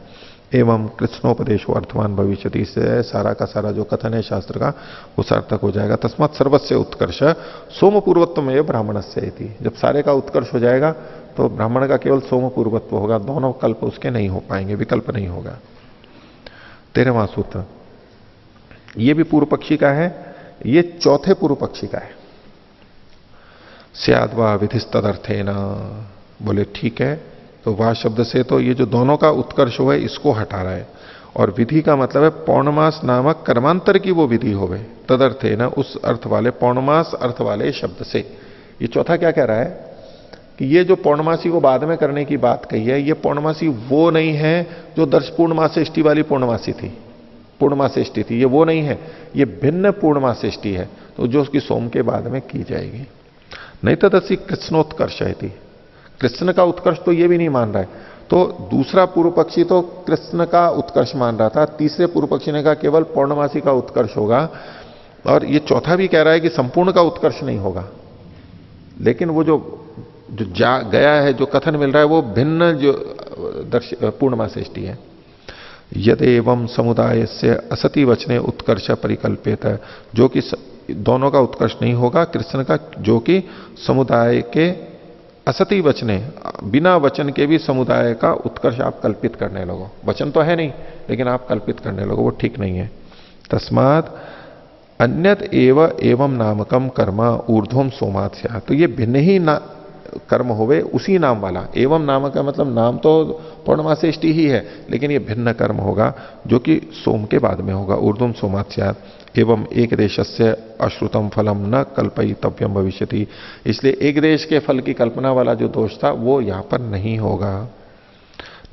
Speaker 1: एवं कृष्णोपदेशो अर्थवान भविष्यति, से सारा का सारा जो कथन है शास्त्र का वो सार्थक हो जाएगा। तस्मात् सर्वस्य उत्कर्ष सोम पूर्वत्व में ब्राह्मणस्य इति। जब सारे का उत्कर्ष हो जाएगा तो ब्राह्मण का केवल सोम पूर्वत्व होगा, दोनों कल्प उसके नहीं हो पाएंगे, विकल्प नहीं होगा। 13वां सूत्र, ये भी पूर्व पक्षी का है, ये चौथे पूर्व पक्षी का है। स्याद्वा विधिस्तदर्थेन, बोले ठीक है, तो वाह शब्द से तो ये जो दोनों का उत्कर्ष हुआ है इसको हटा रहा है, और विधि का मतलब है पौर्णमास नामक कर्मांतर की वो विधि होवे, तदर्थेन, उस अर्थ वाले पौर्णमास अर्थ वाले शब्द से। ये चौथा क्या कह रहा है कि ये जो पौर्णमासी को बाद में करने की बात कही है, ये पौर्णमासी वो नहीं है जो दर्श पूर्णमासेष्टि वाली पूर्णमासी थी, पूर्णमासेष्टि थी, ये वो नहीं है, ये भिन्न पूर्णमासेष्टि है, तो जो उसकी सोम के बाद में की जाएगी। नहीं तदसी कृष्णोत्कर्ष है थी, कृष्ण का उत्कर्ष तो ये भी नहीं मान रहा है। तो दूसरा पूर्व पक्षी तो कृष्ण का उत्कर्ष मान रहा था, तीसरे पूर्व पक्षी ने कहा केवल पौर्णमासी का उत्कर्ष होगा, और ये चौथा भी कह रहा है कि संपूर्ण का उत्कर्ष नहीं होगा। लेकिन वो जो जा गया है, जो कथन मिल रहा है वो भिन्न जो पूर्णमासेष्टि है। यदेवं समुदाय से असति वचने उत्कर्ष परिकल्पित है, जो कि दोनों का उत्कर्ष नहीं होगा, कृष्ण का, जो कि समुदाय के असति वचने, बिना वचन के भी समुदाय का उत्कर्ष आप कल्पित करने लगो। वचन तो है नहीं, लेकिन आप कल्पित करने लगो, वो ठीक नहीं है। तस्मात् अन्यत एवं नामकम कर्म ऊर्ध्वम सोमात् स्यात्, तो ये भिन्न ही कर्म होवे उसी नाम वाला। एवं नाम का मतलब नाम तो पौर्णमासेष्टि ही है, लेकिन ये भिन्न कर्म होगा जो कि सोम के बाद में होगा। ऊर्ध्वम सोमात् स्यात्। एवं एक देशस्य अश्रुतम फलम न कल्पयितव्यम भविष्यति, इसलिए एक देश के फल की कल्पना वाला जो दोष था वो यहां पर नहीं होगा।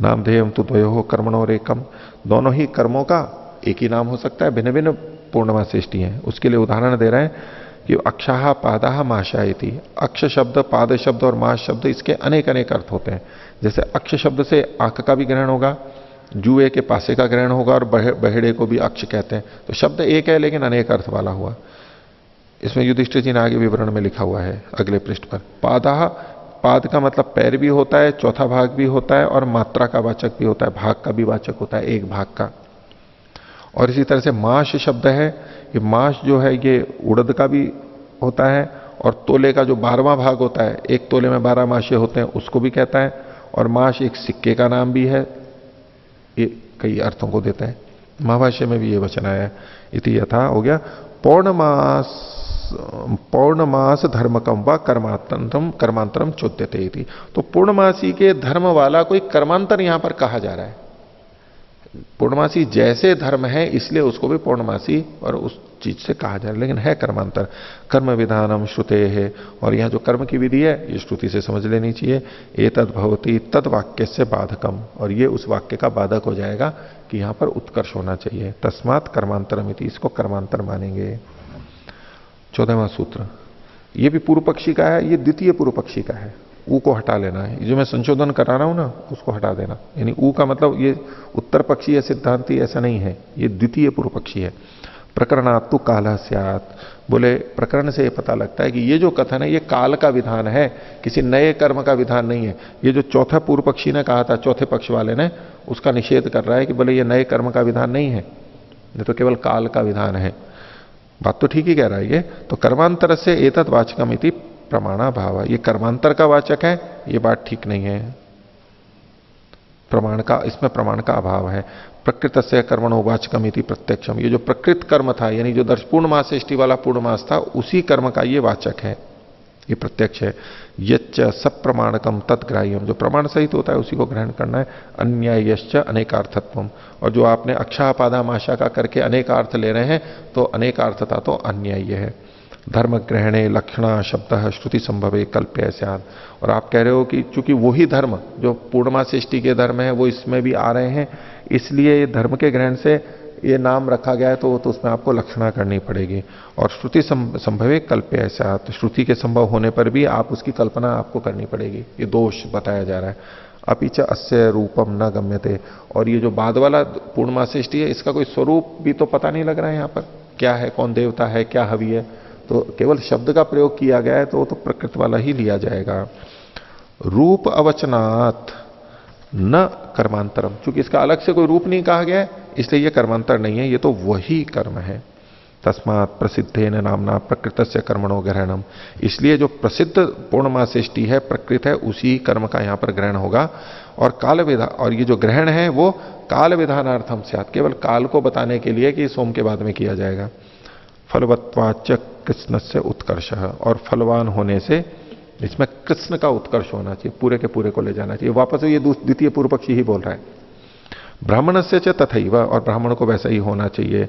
Speaker 1: नामधेयम तो द्वयो कर्मणोर एकम, दोनों ही कर्मों का एक ही नाम हो सकता है, भिन्न भिन्न पूर्णमासेष्टि है। उसके लिए उदाहरण दे रहे हैं कि अक्षाह पादाह माशायति, अक्ष शब्द, पाद शब्द और माश शब्द, इसके अनेक अनेक अर्थ होते हैं। जैसे अक्ष शब्द से आंख का भी ग्रहण होगा, जुए के पासे का ग्रहण होगा, और बहेड़े को भी अक्ष कहते हैं। तो शब्द एक है लेकिन अनेक अर्थ वाला हुआ। इसमें युधिष्ठिर जी ने आगे विवरण में लिखा हुआ है अगले पृष्ठ पर। पादाह, पाद का मतलब पैर भी होता है, चौथा भाग भी होता है, और मात्रा का वाचक भी होता है, भाग का भी वाचक होता है, एक भाग का। और इसी तरह से माश शब्द है, ये माश जो है ये उड़द का भी होता है, और तोले का जो 12वां भाग होता है, एक तोले में 12 माशे होते हैं, उसको भी कहता है। और माश एक सिक्के का नाम भी है, ये कई अर्थों को देता है। महाभाष्य में भी ये वचन आया है। इति यथा हो गया पौर्णमास धर्मकम व कर्मांतरम चोद्यते इति। तो पूर्णमासी के धर्म वाला कोई कर्मांतर यहां पर कहा जा रहा है। पूर्णमासी जैसे धर्म है इसलिए उसको भी पूर्णमासी और उस चीज से कहा जा रहा है, लेकिन है कर्मांतर। कर्म विधानम श्रुते है, और यहां जो कर्म की विधि है ये श्रुति से समझ लेनी चाहिए। एतद् भवति तद वाक्य से बाधकम, और ये उस वाक्य का बाधक हो जाएगा कि यहां पर उत्कर्ष होना चाहिए। तस्मात् कर्मांतरम इति, इसको कर्मांतर मानेंगे। 14वां सूत्र, ये भी पूर्व पक्षी का है, ये द्वितीय पूर्व पक्षी का है। ऊ को हटा लेना है, जो मैं संशोधन करा रहा हूं ना उसको हटा देना। यानी ऊ का मतलब ये उत्तर पक्षी है, सिद्धांति ऐसा नहीं है, ये द्वितीय पूर्व पक्षी है। प्रकरणात्तु कालः स्यात्, बोले प्रकरण से ये पता लगता है कि ये जो कथन है ये काल का विधान है, किसी नए कर्म का विधान नहीं है। ये जो चौथा पूर्व पक्षी ने कहा था, चौथे पक्ष वाले ने, उसका निषेध कर रहा है कि बोले ये नए कर्म का विधान नहीं है, ये तो केवल काल का विधान है। बात तो ठीक ही कह रहा है ये। तो कर्मांतर से एतत् वाचकम इति प्रमाणा भाव, ये कर्मांतर का वाचक है, ये बात ठीक नहीं है। प्रमाण का, इसमें प्रमाण का अभाव है। प्रकृत से कर्मणो वाचकम इति प्रत्यक्षम, ये जो प्रकृत कर्म था यानी जो दर्श पूर्णमासेष्टि वाला पूर्णमास था उसी कर्म का ये वाचक है, ये प्रत्यक्ष है। यच्च सप्रमाणकम तत्ग्राह्यम, जो प्रमाण सहित होता है उसी को ग्रहण करना है। अन्यायश्च अनेकार्थत्वम, और जो आपने अक्षापादा माशा का करके अनेकार्थ ले रहे हैं तो अनेकार्थता तो अन्याय है। धर्म ग्रहणे लक्षणा शब्द श्रुति संभवे कल्प्य स्यात्, और आप कह रहे हो कि चूंकि वही धर्म जो पूर्णमासेष्टि के धर्म है वो इसमें भी आ रहे हैं, इसलिए धर्म के ग्रहण से ये नाम रखा गया है, तो उसमें आपको लक्षणा करनी पड़ेगी। और श्रुति संभवे कल्प्य स्यात्, श्रुति के संभव होने पर भी आप उसकी कल्पना आपको करनी पड़ेगी। ये दोष बताया जा रहा है। अपिच अस्य रूपम न गम्यते। और ये जो बाद वाला पूर्णमासेष्टि है, इसका कोई स्वरूप भी तो पता नहीं लग रहा है यहां पर, क्या है, कौन देवता है, क्या हवि है। तो केवल शब्द का प्रयोग किया गया है तो वो तो प्रकृत वाला ही लिया जाएगा। रूप अवचनात् न कर्मांतरम, चूंकि इसका अलग से कोई रूप नहीं कहा गया है इसलिए यह कर्मांतर नहीं है, ये तो वही कर्म है। तस्मात् प्रसिद्धेन नामना प्रकृतस्य कर्मणो ग्रहणम, इसलिए जो प्रसिद्ध पूर्णमासेष्टि है, प्रकृत है, उसी कर्म का यहां पर ग्रहण होगा। और काल विधान, और ये जो ग्रहण है वो काल विधानार्थम स्यात्, केवल काल को बताने के लिए कि सोम के बाद में किया जाएगा। फलवत्वाच कृष्ण से उत्कर्ष, और फलवान होने से इसमें कृष्ण का उत्कर्ष होना चाहिए, पूरे के पूरे को ले जाना चाहिए। वापस ये द्वितीय पूर्व पक्षी ही बोल रहा है। ब्राह्मण से च तथैव, और ब्राह्मण को वैसा ही होना चाहिए।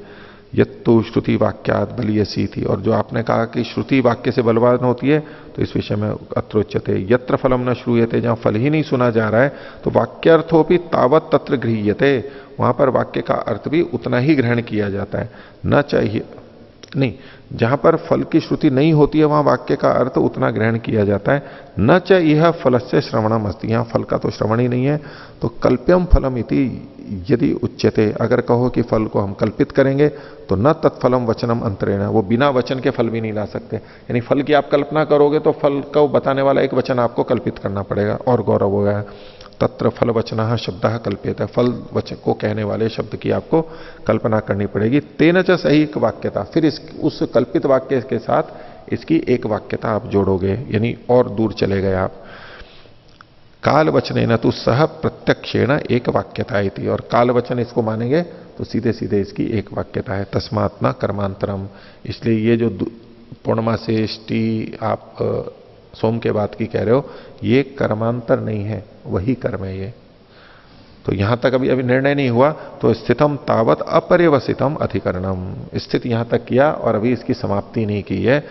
Speaker 1: यत्तु श्रुति वाक्यात बलीयसी थी, और जो आपने कहा कि श्रुति वाक्य से बलवान होती है, तो इस विषय में अत्रोच्यते। यत्र फलम न श्रूयते, जहां फल ही नहीं सुना जा रहा है तो वाक्यार्थोपि तावत तत्र गृह्यते, वहां पर वाक्य का अर्थ भी उतना ही ग्रहण किया जाता है। न चाहिए नहीं, जहां पर फल की श्रुति नहीं होती है वहां वाक्य का अर्थ उतना ग्रहण किया जाता है। न च यह फल से श्रवणम अस्ति, यहां फल का तो श्रवण ही नहीं है। तो कल्प्यम फलम इति यदि उच्यते, अगर कहो कि फल को हम कल्पित करेंगे तो न तत्फलम वचनम अंतरेण, वो बिना वचन के फल भी नहीं ला सकते। यानी फल की आप कल्पना करोगे तो फल को बताने वाला एक वचन आपको कल्पित करना पड़ेगा, और गौरव हो गया। तत्र फल वचन शब्द कल्पित है, फल वचन को कहने वाले शब्द की आपको कल्पना करनी पड़ेगी। तेन च सही वाक्यता, फिर उस कल्पित वाक्य के साथ इसकी एक वाक्यता आप जोड़ोगे, यानी और दूर चले गए आप। काल वचने न तो सह प्रत्यक्षेण एक वाक्यता थी, और काल वचन इसको मानेंगे तो सीधे सीधे इसकी एक वाक्यता है। तस्मात् न कर्मांतरम, इसलिए ये जो पूर्णमासेष्टि आप सोम के बाद की कह रहे हो, ये कर्मांतर नहीं है, वही कर्म है ये। तो यहां तक अभी निर्णय नहीं हुआ, तो स्थितम तावत अपरिवसितम अधिकरणम, स्थित यहां तक किया और अभी इसकी समाप्ति नहीं की है।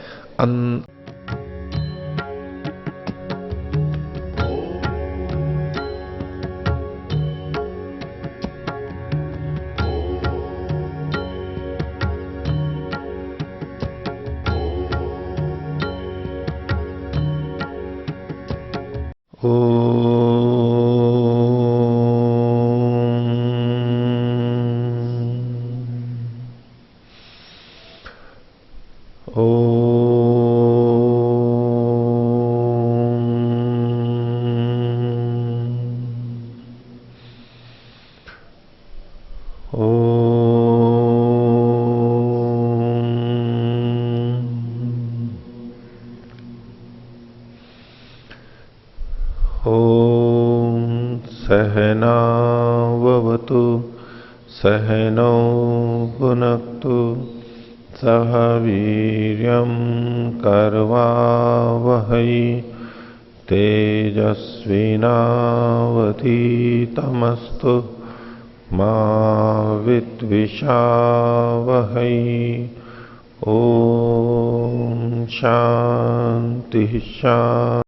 Speaker 1: सहनावतु सहनौ भुनक्तु सह वीर्यं कर्वावहै तेजस्विनावधीतमस्तु मा विद्विषावहै। ओम शांति शांति।